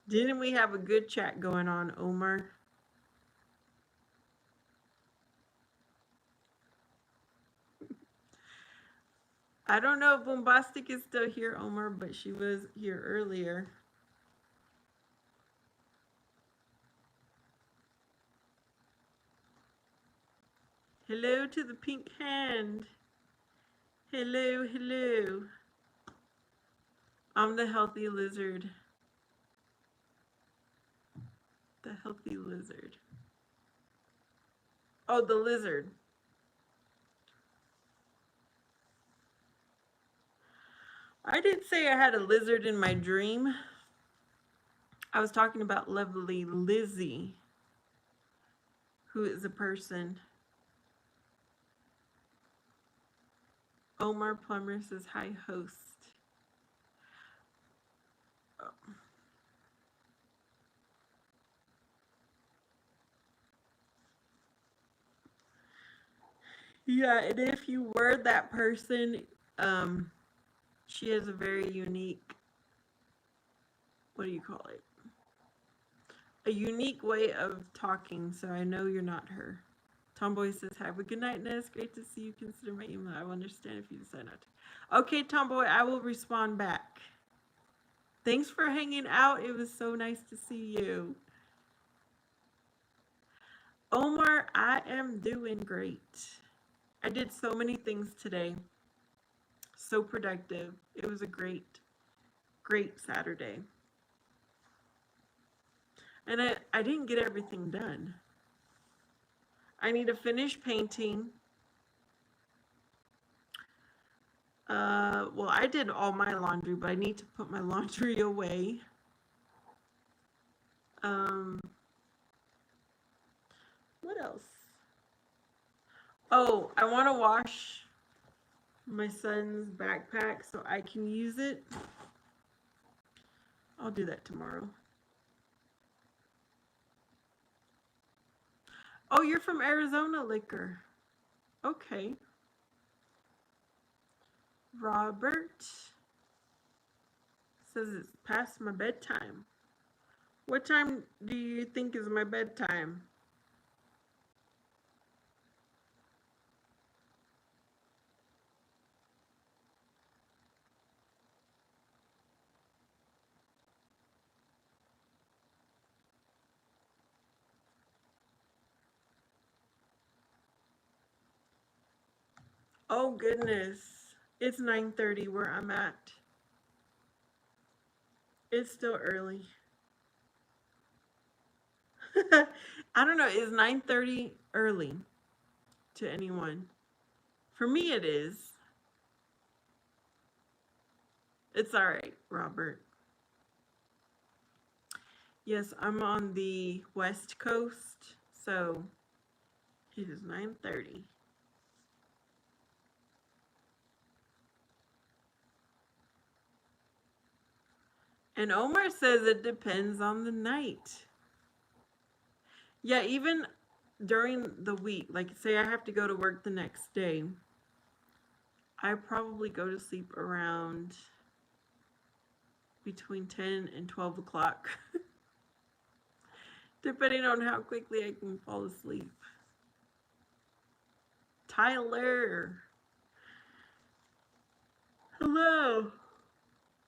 didn't we have a good chat going on, Omar? I don't know if Bombastic is still here, Omar, but she was here earlier. Hello to the pink hand. Hello, hello. I'm the healthy lizard. The healthy lizard. Oh, the lizard. I didn't say I had a lizard in my dream. I was talking about lovely Lizzie, who is a person. Omar Plummer says, hi, host. Oh. Yeah, and if you were that person, she has a very unique, what do you call it? A unique way of talking, so I know you're not her. Tomboy says, have a good night, Ness. Great to see you. Consider my email. I will understand if you decide not to. Okay, Tomboy, I will respond back. Thanks for hanging out. It was so nice to see you. Omar, I am doing great. I did so many things today. So productive. It was a great, great Saturday. And I didn't get everything done. I need to finish painting. Well, I did all my laundry, but I need to put my laundry away. What else? Oh, I want to wash my son's backpack so I can use it. I'll do that tomorrow. Oh, you're from Arizona, Liquor. Okay. Robert says it's past my bedtime. What time do you think is my bedtime? Oh goodness. It's 9:30 where I'm at. It's still early. I don't know, is 9:30 early to anyone? For me it is. It's all right, Robert. Yes, I'm on the West Coast, so it is 9:30. And Omar says it depends on the night. Yeah, even during the week, like say I have to go to work the next day, I probably go to sleep around between 10 and 12 o'clock, depending on how quickly I can fall asleep. Tyler. Hello.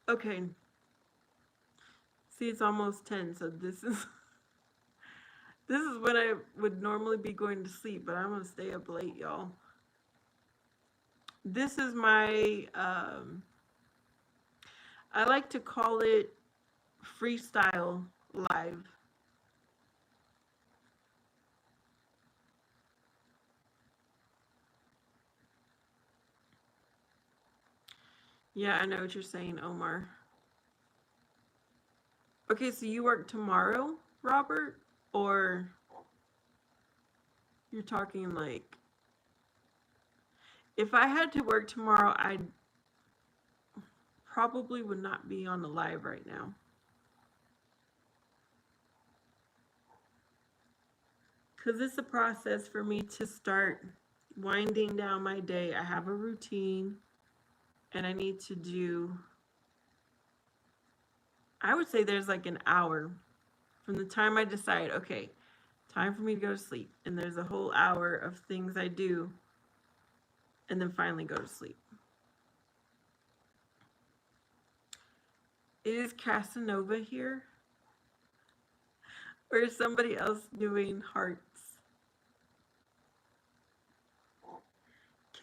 Okay. See, it's almost 10, so this is when I would normally be going to sleep, but I'm gonna stay up late, y'all. This is my I like to call it freestyle live. Yeah, I know what you're saying, Omar. Okay, so you work tomorrow, Robert? Or you're talking like, if I had to work tomorrow, I probably would not be on the live right now. Because it's a process for me to start winding down my day. I have a routine and I need to do, I would say there's like an hour from the time I decide, okay, time for me to go to sleep. And there's a whole hour of things I do and then finally go to sleep. Is Casanova here? Or is somebody else doing hearts?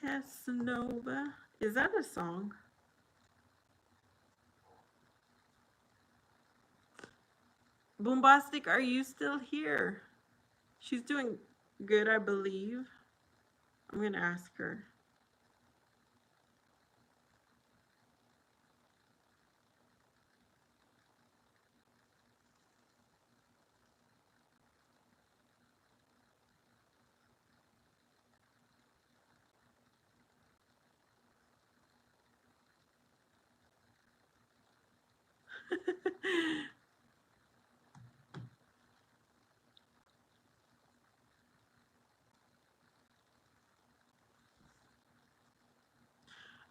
Casanova Is that a song? Boombastic, are you still here? She's doing good, I believe. I'm going to ask her.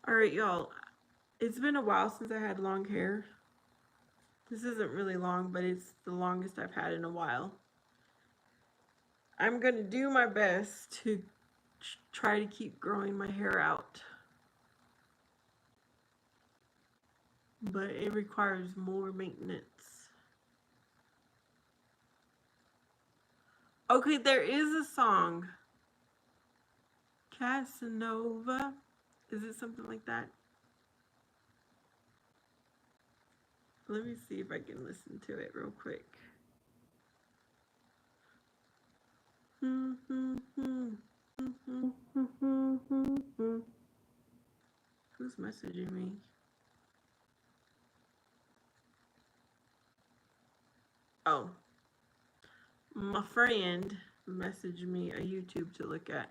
All right, y'all. It's been a while since I had long hair. This isn't really long, but it's the longest I've had in a while. I'm going to do my best to try to keep growing my hair out. But it requires more maintenance. Okay, there is a song. Casanova. Is it something like that? Let me see if I can listen to it real quick. Who's messaging me? Oh, my friend messaged me a YouTube to look at.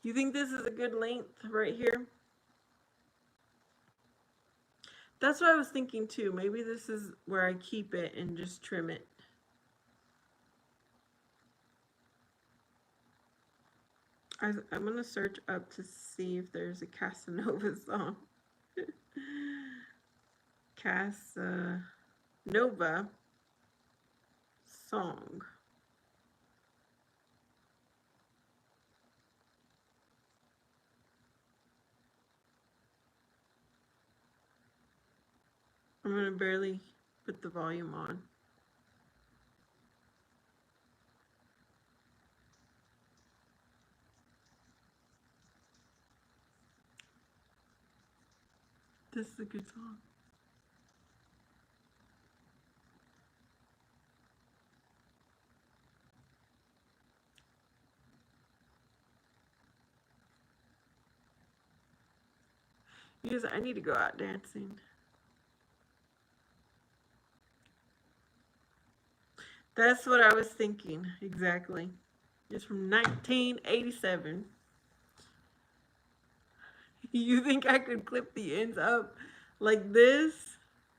You think this is a good length right here? That's what I was thinking too. Maybe this is where I keep it and just trim it. I'm going to search up to see if there's a Casanova song. Casanova song. I'm going to barely put the volume on. This is a good song. Because I need to go out dancing. That's what I was thinking, exactly. It's from 1987. You think I could clip the ends up like this?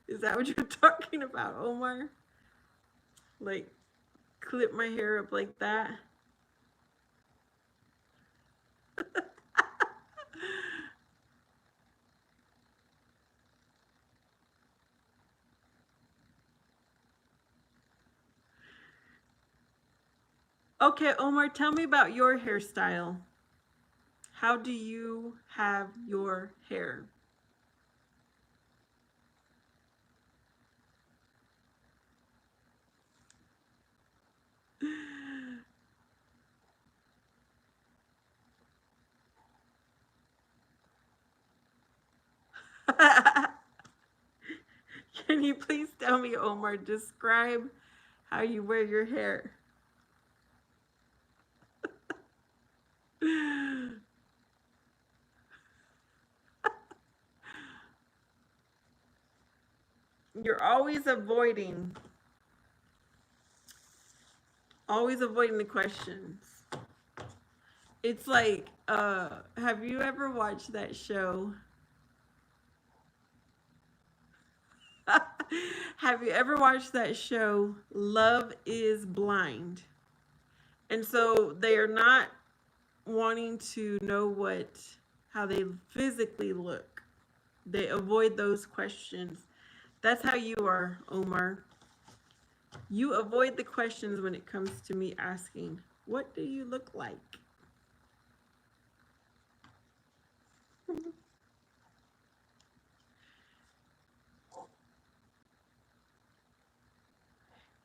Is that what you're talking about, Omar? Like, clip my hair up like that? Okay, Omar, tell me about your hairstyle. How do you have your hair? Can you please tell me, Omar, describe how you wear your hair? You're always avoiding the questions. It's like, have you ever watched that show? Have you ever watched that show, Love is Blind? And so they are not wanting to know how they physically look. They avoid those questions. That's how you are, Omar. You avoid the questions when it comes to me asking, what do you look like?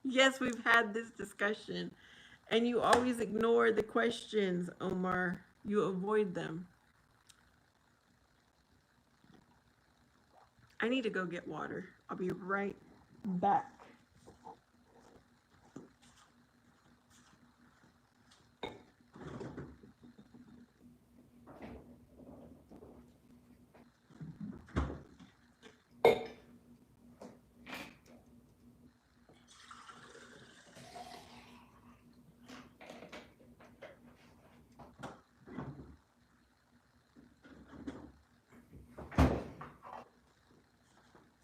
Yes, we've had this discussion. And you always ignore the questions, Omar. You avoid them. I need to go get water. I'll be right back.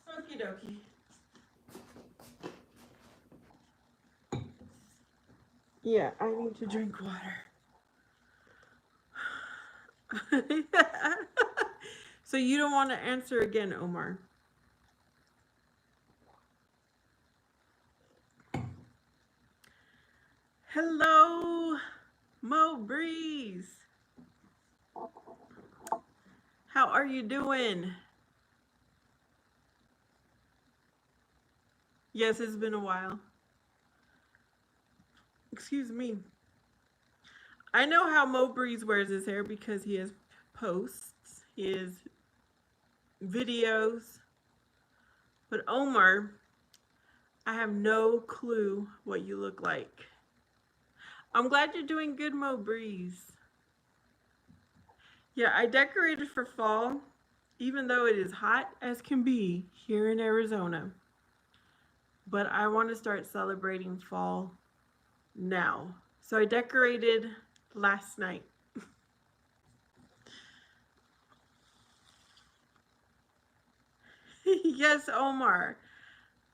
Okie dokie. Yeah, I need to drink water. So you don't want to answer again, Omar? Hello, Mo Breeze. How are you doing? Yes, it's been a while. Excuse me. I know how Mo Breeze wears his hair because he has posts, he has videos. But Omar, I have no clue what you look like. I'm glad you're doing good, Mo Breeze. Yeah, I decorated for fall, even though it is hot as can be here in Arizona. But I want to start celebrating fall now. So I decorated last night. Yes, Omar.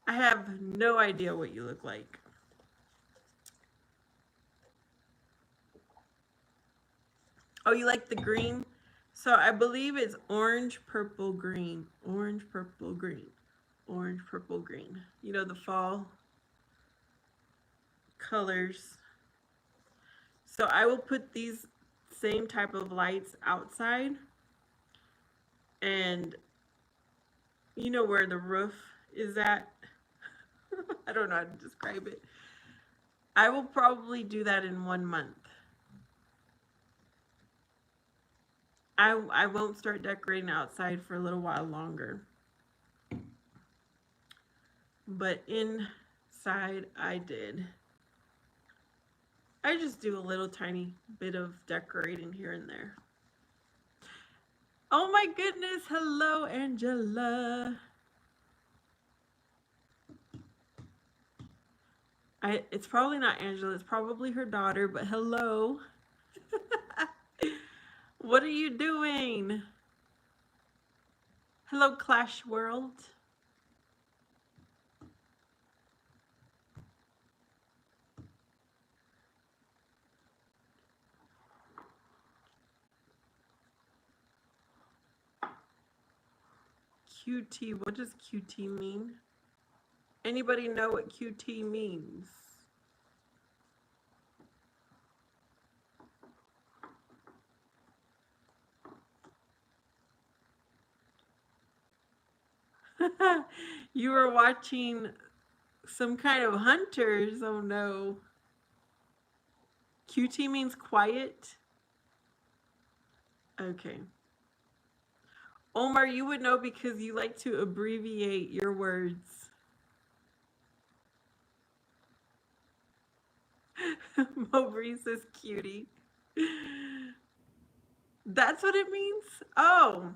I have no idea what you look like. Oh, you like the green? So I believe it's orange, purple, green. Orange, purple, green. Orange, purple, green. You know, the fall colors. So I will put these same type of lights outside. And you know where the roof is at? I don't know how to describe it. I will probably do that in 1 month. I won't start decorating outside for a little while longer. But inside I did. I just do a little tiny bit of decorating here and there. Oh my goodness, hello Angela. It's probably not Angela, it's probably her daughter, but hello. What are you doing? Hello Clash World. QT, what does QT mean? Anybody know what QT means? You were watching some kind of hunters. Oh no. QT means quiet. Okay. Omar, you would know because you like to abbreviate your words. Mowbray says cutie. That's what it means? Oh.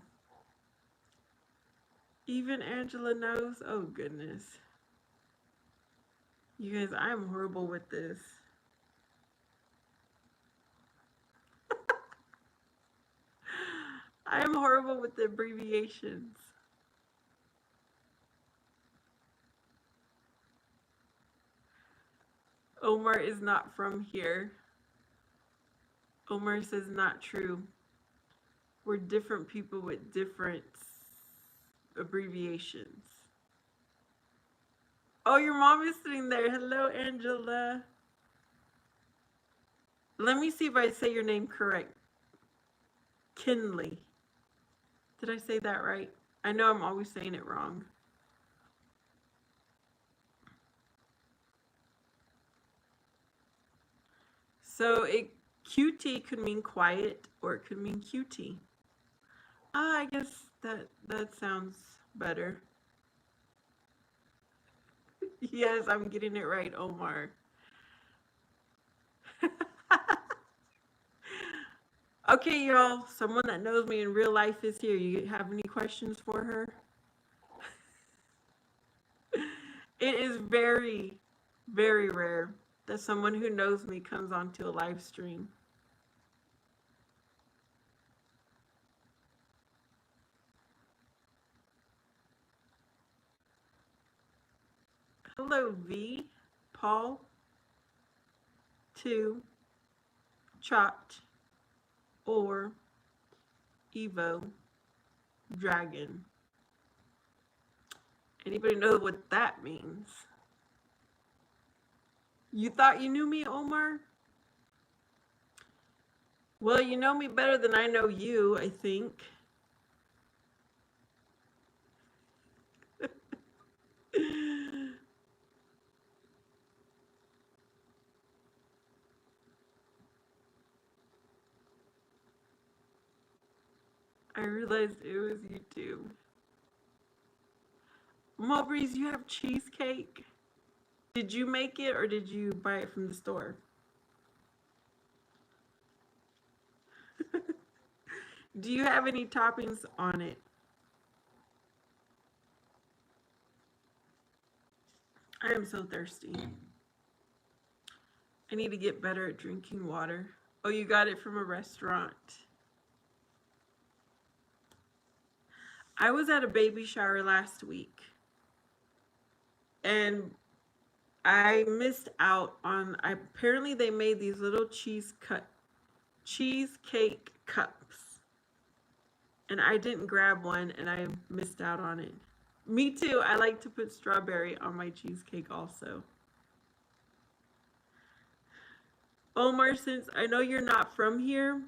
Even Angela knows? Oh, goodness. You guys, I'm horrible with this. I'm horrible with the abbreviations. Omar is not from here. Omar says not true. We're different people with different abbreviations. Oh, your mom is sitting there. Hello, Angela. Let me see if I say your name correct. Kinley. Did I say that right? I know I'm always saying it wrong. So QT could mean quiet or it could mean cutie. I guess that sounds better. Yes, I'm getting it right, Omar. Okay, y'all. Someone that knows me in real life is here. You have any questions for her? It is very, very rare that someone who knows me comes onto a live stream. Hello, V, Paul, 2, Chopped, or Evo, Dragon. Anybody know what that means? You thought you knew me, Omar? Well, you know me better than I know you, I think. I realized it was you too. Mulberries, you have cheesecake? Did you make it or did you buy it from the store? Do you have any toppings on it? I am so thirsty. I need to get better at drinking water. Oh, you got it from a restaurant. I was at a baby shower last week and I missed out on, apparently they made these little cheesecake cups and I didn't grab one and I missed out on it. Me too. I like to put strawberry on my cheesecake also. Omar, since I know you're not from here,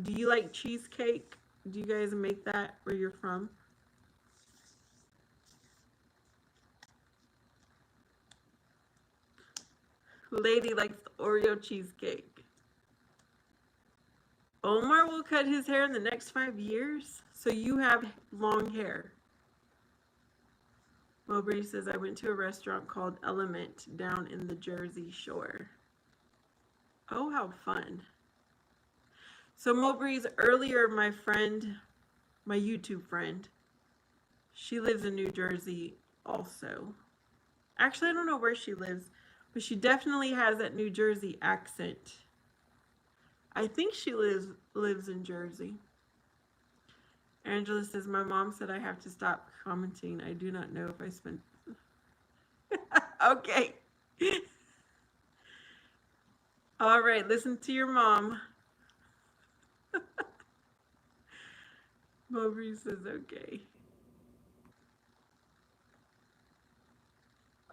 do you like cheesecake? Do you guys make that where you're from? Lady likes the Oreo cheesecake. Omar will cut his hair in the next 5 years, so you have long hair. Mowbray says, I went to a restaurant called Element down in the Jersey Shore. Oh, how fun. So Mowbray's earlier, my friend, my YouTube friend, she lives in New Jersey also. Actually, I don't know where she lives, but she definitely has that New Jersey accent. I think she lives in Jersey. Angela says, my mom said I have to stop commenting. I do not know if I spent... Okay. All right, listen to your mom. Mowbray says, okay.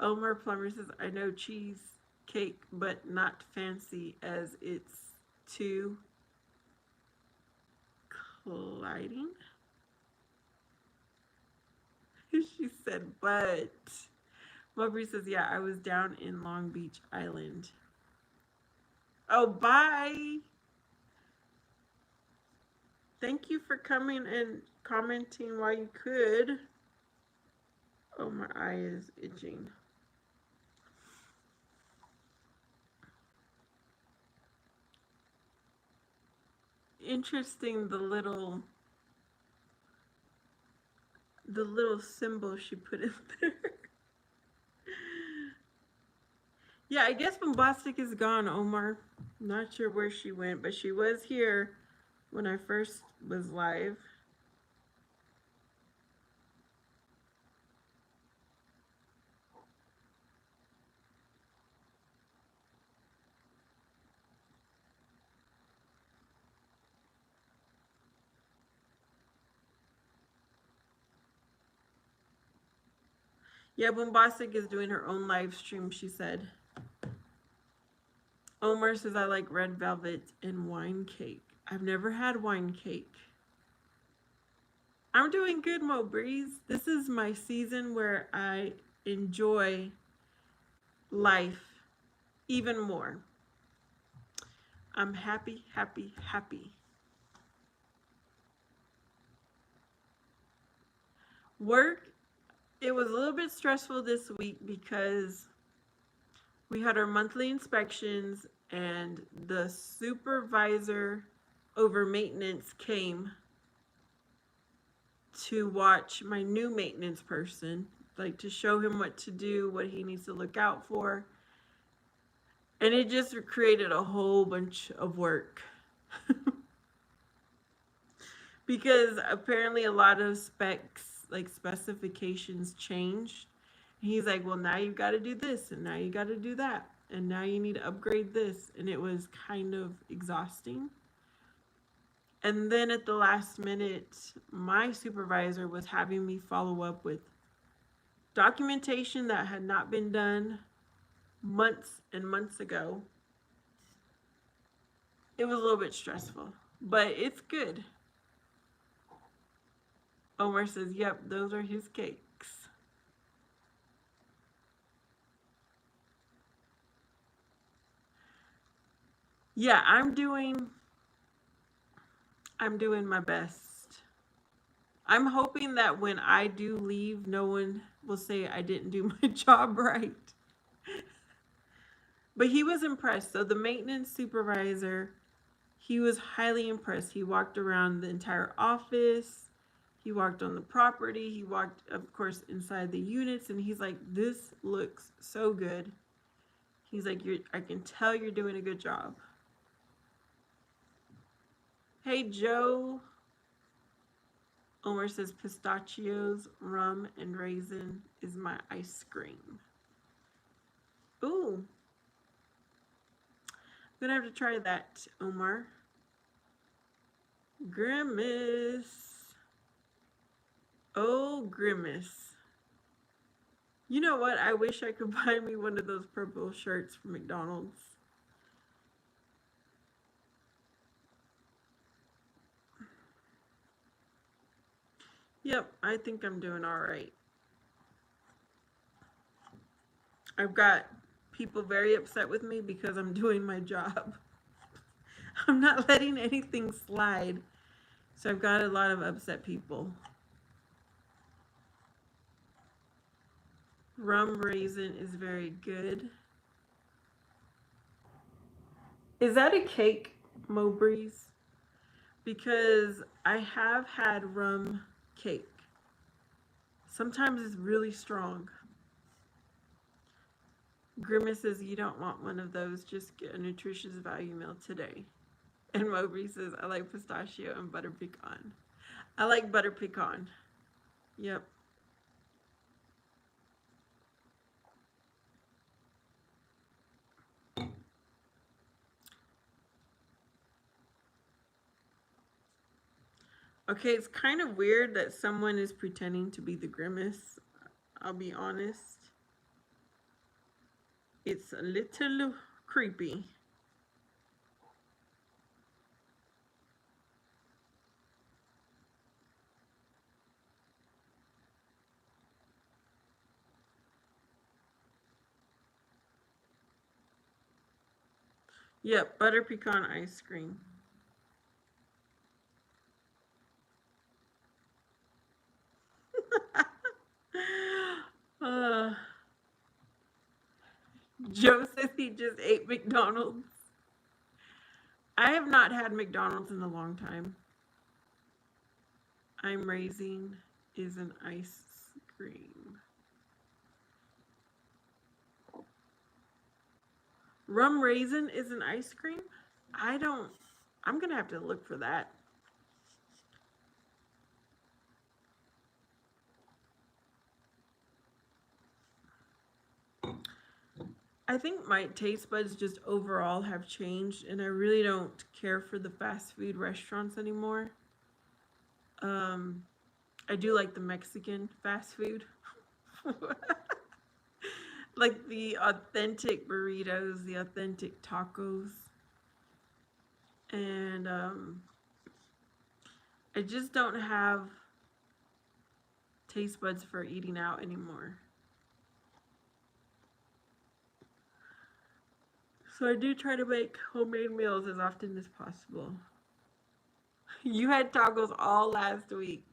Omar Plummer says, I know cheesecake, but not fancy as it's too colliding. She said, but. Mowbray says, yeah, I was down in Long Beach Island. Oh, bye. Thank you for coming and commenting while you could. Oh, my eye is itching. Interesting, the little symbol she put in there. Yeah, I guess Bombastic is gone, Omar. Not sure where she went, but she was here when I first was live. Yeah, Bombastic is doing her own live stream, she said. Omar says, I like red velvet and wine cake. I've never had wine cake. I'm doing good, Mo Breeze. This is my season where I enjoy life even more. I'm happy, happy, happy. Work, it was a little bit stressful this week because we had our monthly inspections and the supervisor over maintenance came to watch my new maintenance person, like to show him what to do, what he needs to look out for. And it just created a whole bunch of work. Because apparently a lot of specs, like specifications, changed. He's like, well, now you've got to do this, and now you got to do that, and now you need to upgrade this. And it was kind of exhausting. And then at the last minute, my supervisor was having me follow up with documentation that had not been done months and months ago. It was a little bit stressful, but it's good. Omar says, yep, those are his cakes. Yeah, I'm doing my best. I'm hoping that when I do leave, no one will say I didn't do my job right. But he was impressed. So the maintenance supervisor, he was highly impressed. He walked around the entire office. He walked on the property. He walked, of course, inside the units, and he's like, "This looks so good." He's like, I can tell you're doing a good job." Hey, Joe. Omar says, pistachios, rum, and raisin is my ice cream. Ooh. I'm going to have to try that, Omar. Grimace. Oh, Grimace. You know what? I wish I could buy me one of those purple shirts from McDonald's. Yep, I think I'm doing all right. I've got people very upset with me because I'm doing my job. I'm not letting anything slide. So I've got a lot of upset people. Rum raisin is very good. Is that a cake, Mowbreeze? Because I have had rum cake. Sometimes it's really strong. Grimace says, you don't want one of those, just get a nutritious value meal today. And Mowbray says, I like pistachio and butter pecan. I like butter pecan. Yep. Okay, it's kind of weird that someone is pretending to be the Grimace. I'll be honest. It's a little creepy. Yep, butter pecan ice cream. Joe says he just ate McDonald's. I have not had McDonald's in a long time. I'm raising is an ice cream. Rum raisin is an ice cream? I'm going to have to look for that. I think my taste buds just overall have changed, and I really don't care for the fast food restaurants anymore. I do like the Mexican fast food. Like the authentic burritos, the authentic tacos. And I just don't have taste buds for eating out anymore. So I do try to make homemade meals as often as possible. You had tacos all last week.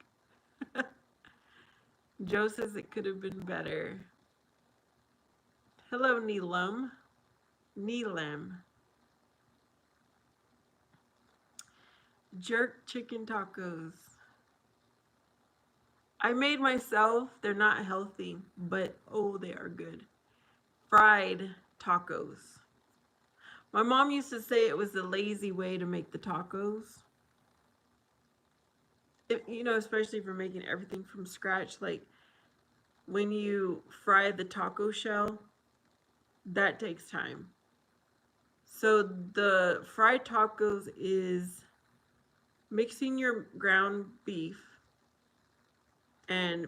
Joe says it could have been better. Hello, Neelam. Neelam. Jerk chicken tacos. I made myself. They're not healthy, but oh, they are good. Fried tacos. My mom used to say it was the lazy way to make the tacos. You know, especially for making everything from scratch. Like when you fry the taco shell, that takes time. So the fried tacos is mixing your ground beef and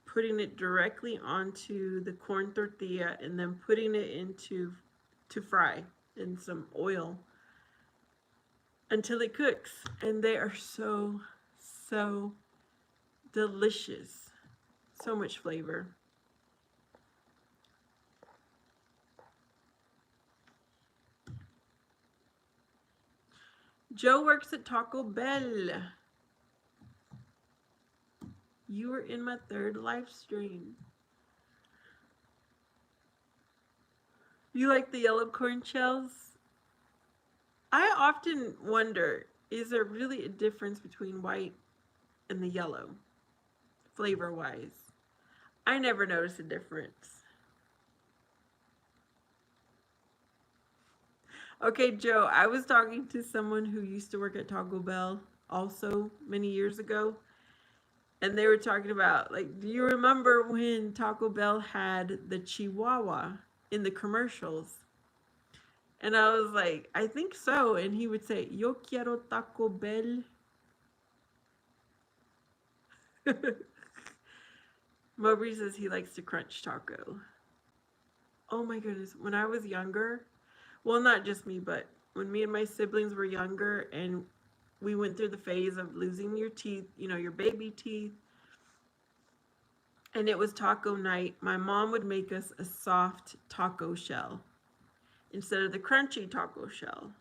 putting it directly onto the corn tortilla and then putting it into to fry in some oil until it cooks. And they are so delicious. So much flavor. Joe works at Taco Bell. You were in my third live stream. You like the yellow corn shells? I often wonder, is there really a difference between white and the yellow, flavor-wise? I never noticed a difference. Okay, Joe, I was talking to someone who used to work at Taco Bell also many years ago, and they were talking about, like, do you remember when Taco Bell had the Chihuahua in the commercials? And I was like, I think so. And he would say, Yo quiero Taco Bell. Mowbray says he likes to crunch taco. Oh my goodness. When I was younger, well, not just me, but when me and my siblings were younger and we went through the phase of losing your teeth, you know, your baby teeth, and it was taco night, my mom would make us a soft taco shell instead of the crunchy taco shell.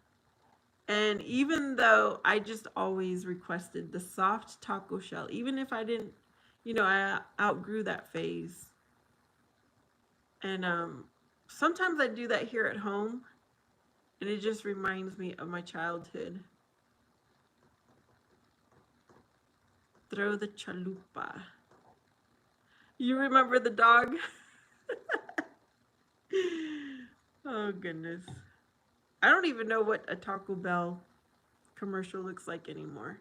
And even though I just always requested the soft taco shell, even if I didn't, you know, I outgrew that phase. And sometimes I do that here at home, and it just reminds me of my childhood. Throw the chalupa. You remember the dog? Oh, goodness. I don't even know what a Taco Bell commercial looks like anymore.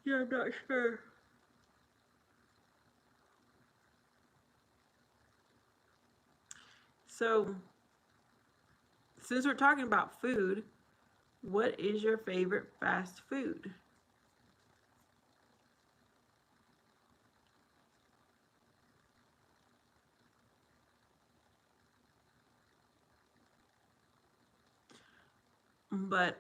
Yeah, I'm not sure. So, since we're talking about food, what is your favorite fast food? But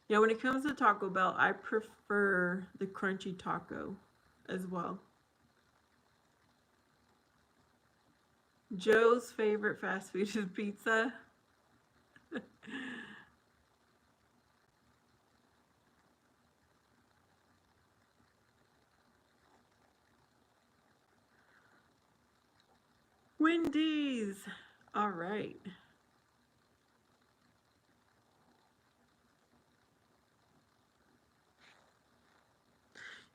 yeah, when it comes to Taco Bell, I prefer the crunchy taco as well. Joe's favorite fast food is pizza. Wendy's. All right.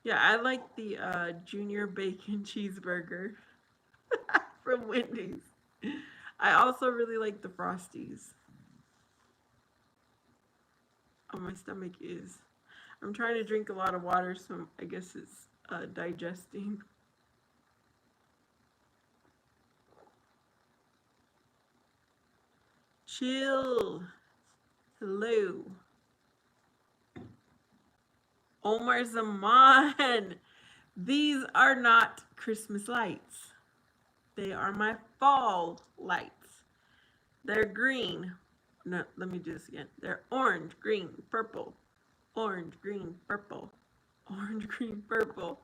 Yeah, I like the junior bacon cheeseburger from Wendy's. I also really like the Frosties. Oh, my stomach is. I'm trying to drink a lot of water, so I guess it's digesting. Chill. Hello. Omar Zaman. These are not Christmas lights. They are my fall lights. They're green. No, let me do this again. They're orange, green, purple. Orange, green, purple. Orange, green, purple.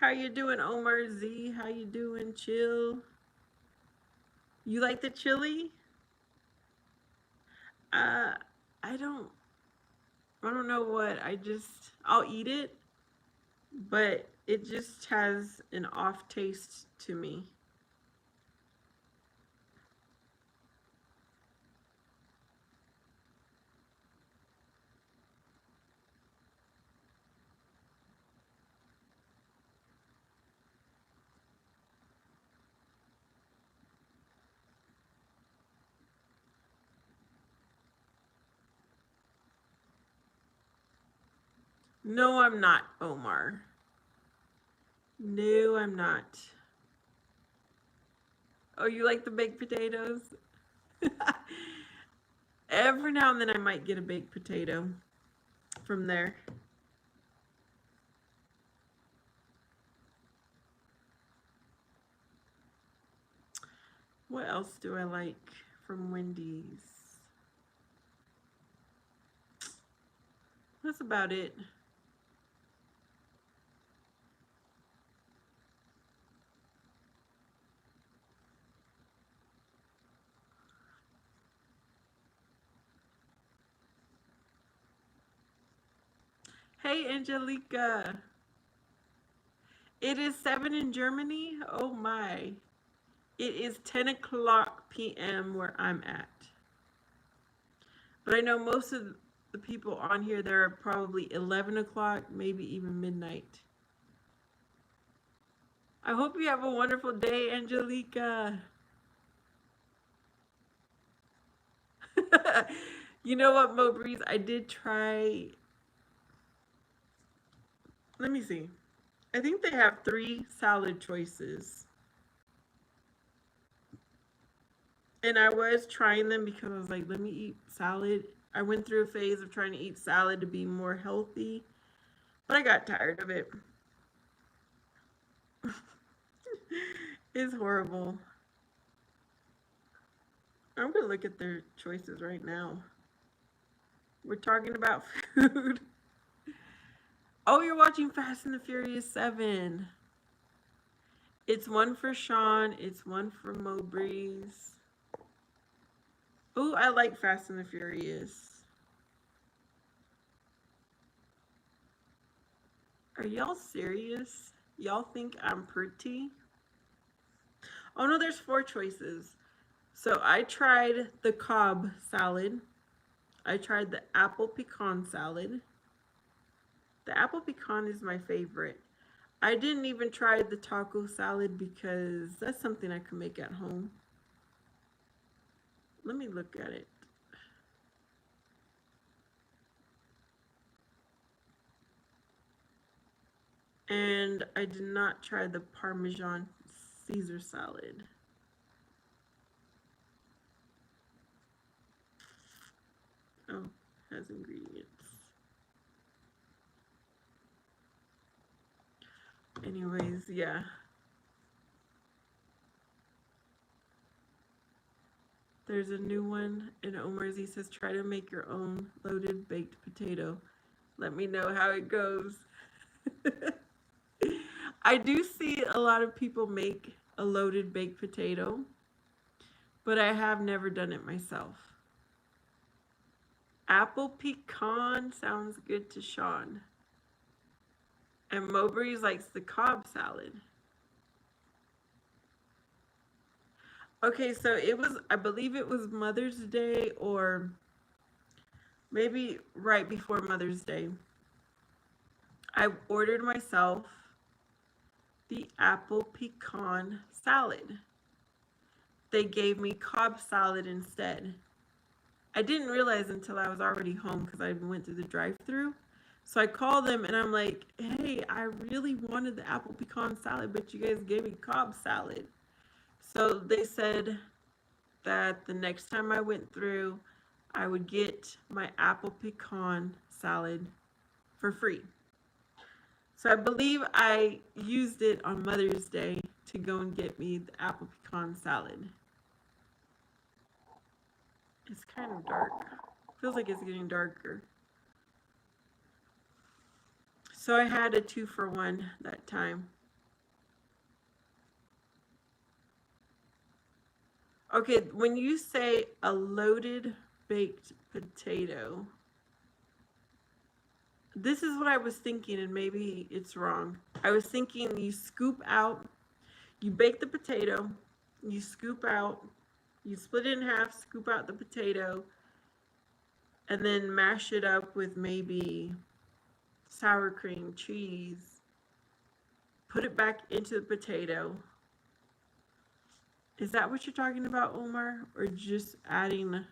How you doing, Omar Z? How you doing, Chill? You like the chili? Uh, I don't. I don't know what. I'll eat it, but it just has an off taste to me. No, I'm not, Omar. No, I'm not. Oh, you like the baked potatoes? Every now and then I might get a baked potato from there. What else do I like from Wendy's? That's about it. Hey, Angelica. It is 7 in Germany. Oh my. It is 10 o'clock p.m. where I'm at. But I know most of the people on here, they're probably 11 o'clock, maybe even midnight. I hope you have a wonderful day, Angelica. You know what, Mo Breeze? I did try. Let me see. I think they have 3 salad choices. And I was trying them because I was like, let me eat salad. I went through a phase of trying to eat salad to be more healthy, but I got tired of it. It's horrible. I'm gonna look at their choices right now. We're talking about food. Oh, you're watching Fast and the Furious 7. It's one for Sean. It's one for Mo Breeze. Oh, I like Fast and the Furious. Are y'all serious? Y'all think I'm pretty? Oh no, there's 4 choices. So I tried the Cobb salad. I tried the apple pecan salad. The apple pecan is my favorite. I didn't even try the taco salad because that's something I could make at home. Let me look at it. And I did not try the Parmesan Caesar salad. Oh, has ingredients. Anyways, yeah. There's a new one, and Omar Z says, try to make your own loaded baked potato. Let me know how it goes. I do see a lot of people make a loaded baked potato, but I have never done it myself. Apple pecan sounds good to Sean. And Mowbray likes the Cobb salad. Okay, so it was, I believe it was Mother's Day or maybe right before Mother's Day. I ordered myself the apple pecan salad. They gave me Cobb salad instead. I didn't realize until I was already home because I went through the drive-thru. So I called them and I'm like, hey, I really wanted the apple pecan salad, but you guys gave me Cobb salad. So they said that the next time I went through, I would get my apple pecan salad for free. So I believe I used it on Mother's Day to go and get me the apple pecan salad. It's kind of dark. Feels like it's getting darker. So I had a 2-for-1 that time. Okay, when you say a loaded baked potato, this is what I was thinking, and maybe it's wrong. I was thinking you scoop out, you bake the potato, you scoop out, you split it in half, scoop out the potato, and then mash it up with maybe sour cream, cheese, put it back into the potato. Is that what you're talking about, Omar? Or just adding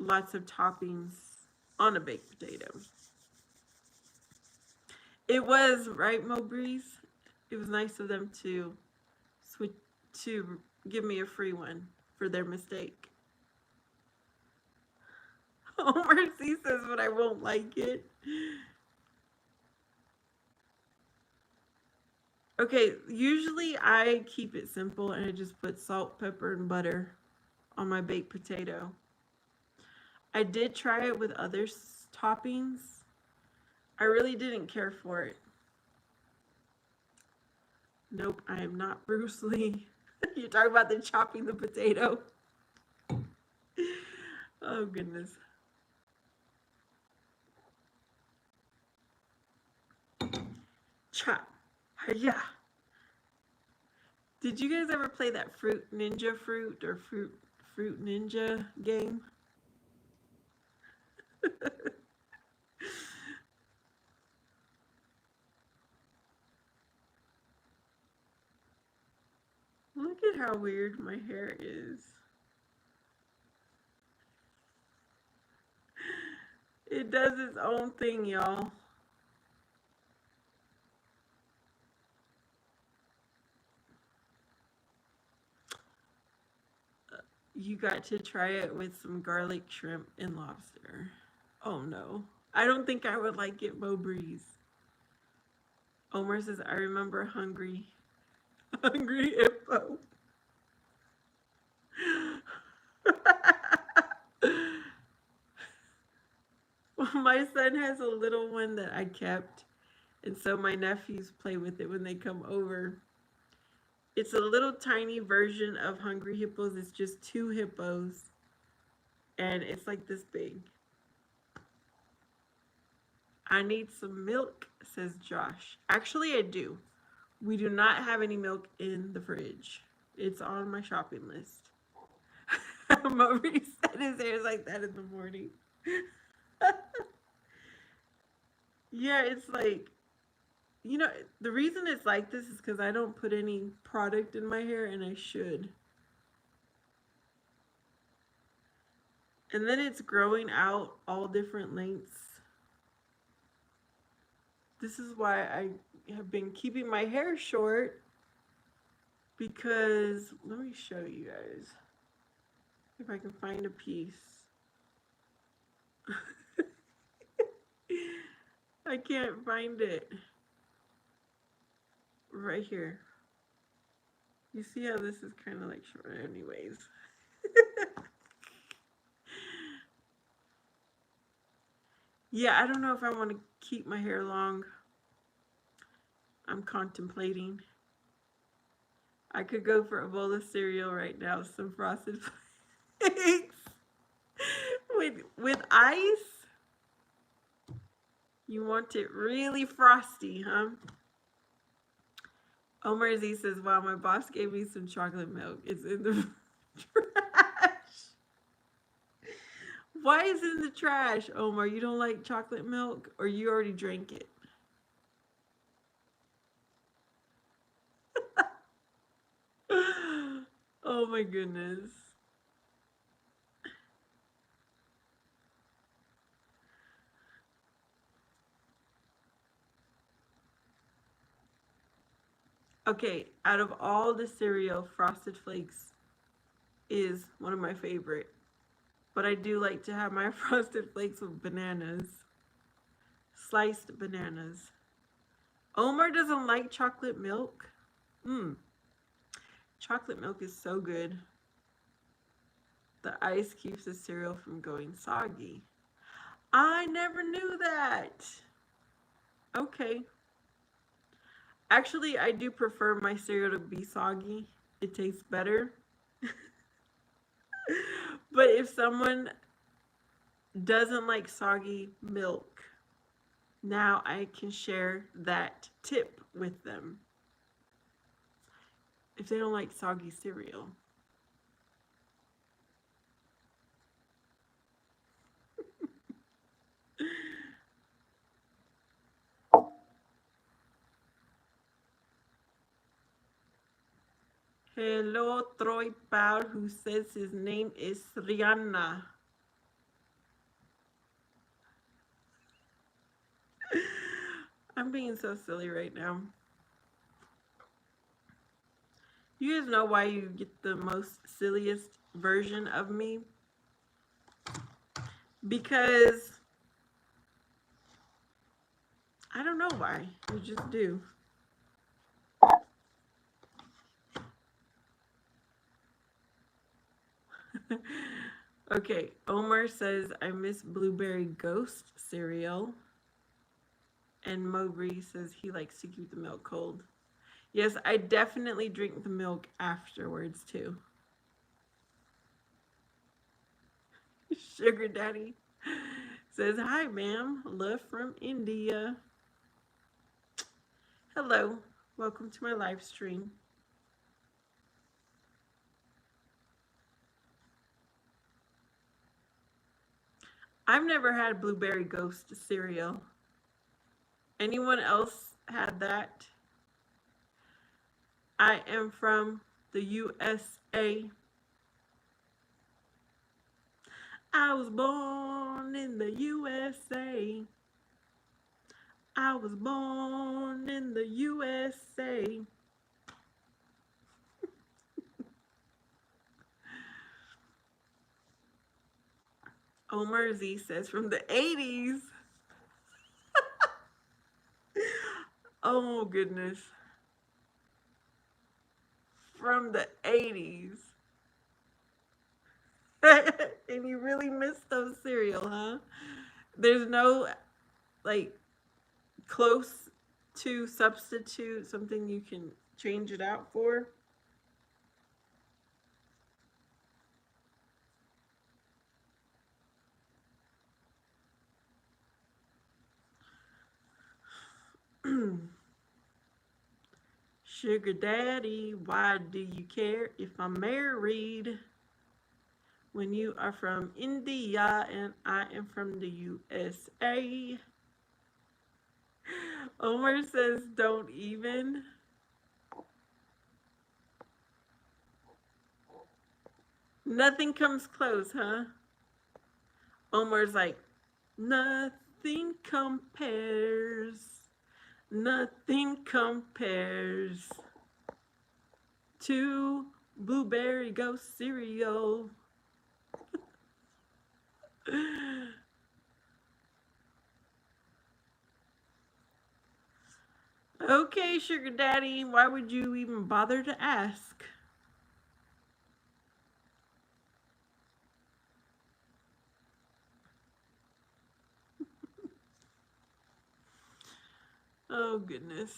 lots of toppings on a baked potato? It was, right, Mo Breeze? It was nice of them to switch, to give me a free one for their mistake. Omar C says, but I won't like it. Okay, usually I keep it simple and I just put salt, pepper, and butter on my baked potato. I did try it with other toppings. I really didn't care for it. Nope, I am not Bruce Lee. You're talking about the chopping the potato. Oh, goodness. Chop. Yeah. Did you guys ever play that Fruit Ninja or Fruit Ninja game? Look at how weird my hair is. It does its own thing, y'all. You got to try it with some garlic shrimp and lobster. Oh no. I don't think I would like it, Mo Breeze. Omar says, I remember Hungry Hippo. My son has a little one that I kept, and so my nephews play with it when they come over. It's a little tiny version of Hungry Hippos. It's just 2 hippos, and it's like this big. I need some milk, says Josh. Actually, I do. We do not have any milk in the fridge. It's on my shopping list. Maurice said his hair is like that in the morning. Yeah, it's like, you know, the reason it's like this is because I don't put any product in my hair, and I should. And then it's growing out all different lengths. This is why I have been keeping my hair short, because, let me show you guys if I can find a piece. I can't find it. Right here. You see how this is kind of like short anyways. Yeah, I don't know if I want to keep my hair long. I'm contemplating. I could go for a bowl of cereal right now, some Frosted Flakes with ice. You want it really frosty, huh? Omar Z says, wow, my boss gave me some chocolate milk. It's in the trash. Why is it in the trash, Omar? You don't like chocolate milk, or you already drank it? Oh my goodness. Okay, out of all the cereal, Frosted Flakes is one of my favorite. But I do like to have my Frosted Flakes with bananas. Sliced bananas. Omar doesn't like chocolate milk. Chocolate milk is so good. The ice keeps the cereal from going soggy. I never knew that. Okay. Actually, I do prefer my cereal to be soggy. It tastes better. But if someone doesn't like soggy milk, now I can share that tip with them. If they don't like soggy cereal. Hello, Troy Powell, who says his name is Rihanna. I'm being so silly right now. You guys know why you get the most silliest version of me? Because I don't know why. You just do. Okay, Omar says, I miss Blueberry Ghost cereal. And Mowbray says he likes to keep the milk cold. Yes, I definitely drink the milk afterwards too. Sugar Daddy says, hi, ma'am. Love from India. Hello. Welcome to my live stream. I've never had Blueberry Ghost cereal. Anyone else had that? I am from the USA. I was born in the USA. I was born in the USA. Omar Z says from the 80s. Oh, goodness. From the 80s. And you really miss those cereal, huh? There's no, like, close to substitute, something you can change it out for. Sugar Daddy, why do you care if I'm married? When you are from India and I am from the USA. Omar says, don't even. Nothing comes close, huh? Omar's like, nothing compares. Nothing compares to Blueberry Ghost cereal. Okay, Sugar Daddy, why would you even bother to ask? Oh, goodness.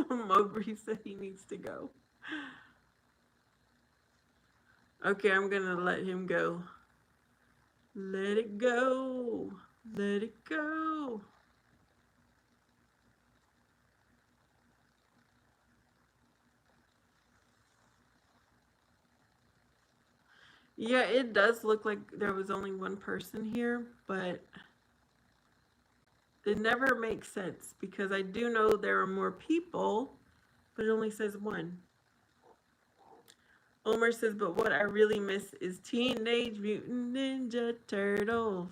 Mowbray said he needs to go. Okay, I'm gonna let him go. Let it go. Let it go. Yeah, it does look like there was only one person here, but it never makes sense because I do know there are more people, but it only says one. Omar says, but what I really miss is Teenage Mutant Ninja Turtle.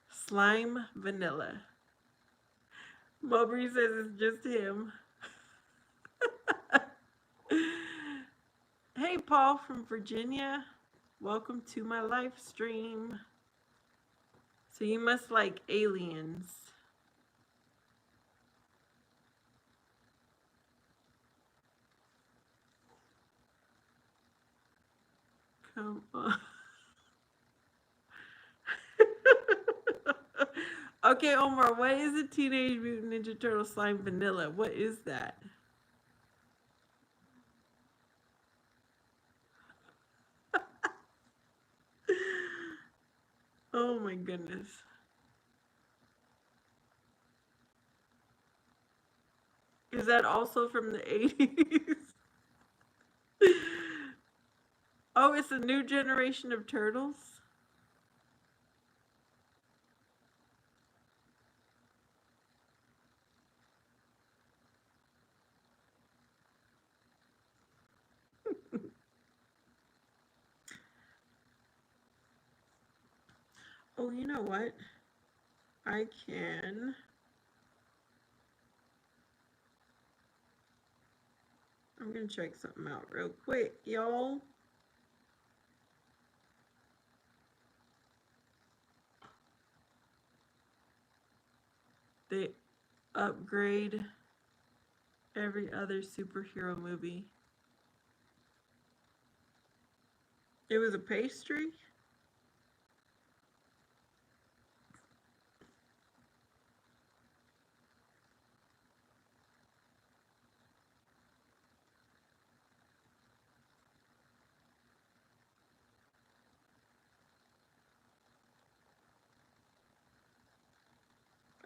Slime Vanilla. Mowbray says it's just him. Hey, Paul from Virginia. Welcome to my live stream. So you must like aliens. Come on. Okay, Omar, what is a Teenage Mutant Ninja Turtle slime vanilla? What is that? Oh my goodness. Is that also from the 80s? Oh, it's a new generation of turtles? Oh, you know what? I can. I'm gonna check something out real quick, y'all. They upgrade every other superhero movie. It was a pastry?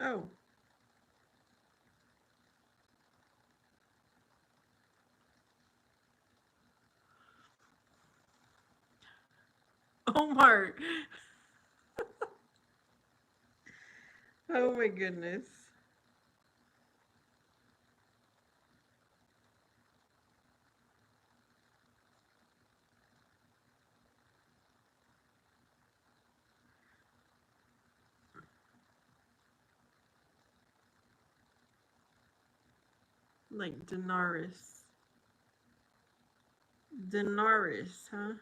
Oh. Omar. Oh my goodness. Like Daenerys. Daenerys, huh?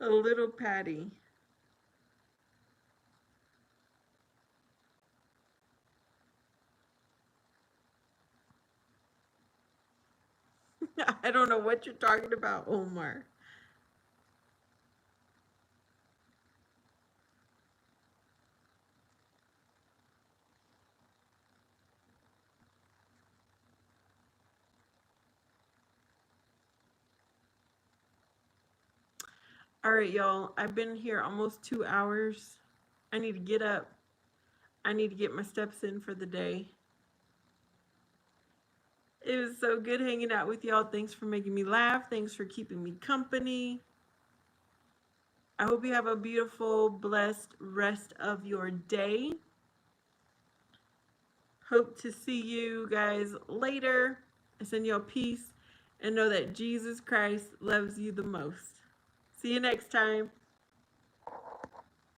A little Patty. I don't know what you're talking about, Omar. All right, y'all. I've been here almost 2 hours. I need to get up. I need to get my steps in for the day. It was so good hanging out with y'all. Thanks for making me laugh. Thanks for keeping me company. I hope you have a beautiful, blessed rest of your day. Hope to see you guys later. I send y'all peace and know that Jesus Christ loves you the most. See you next time.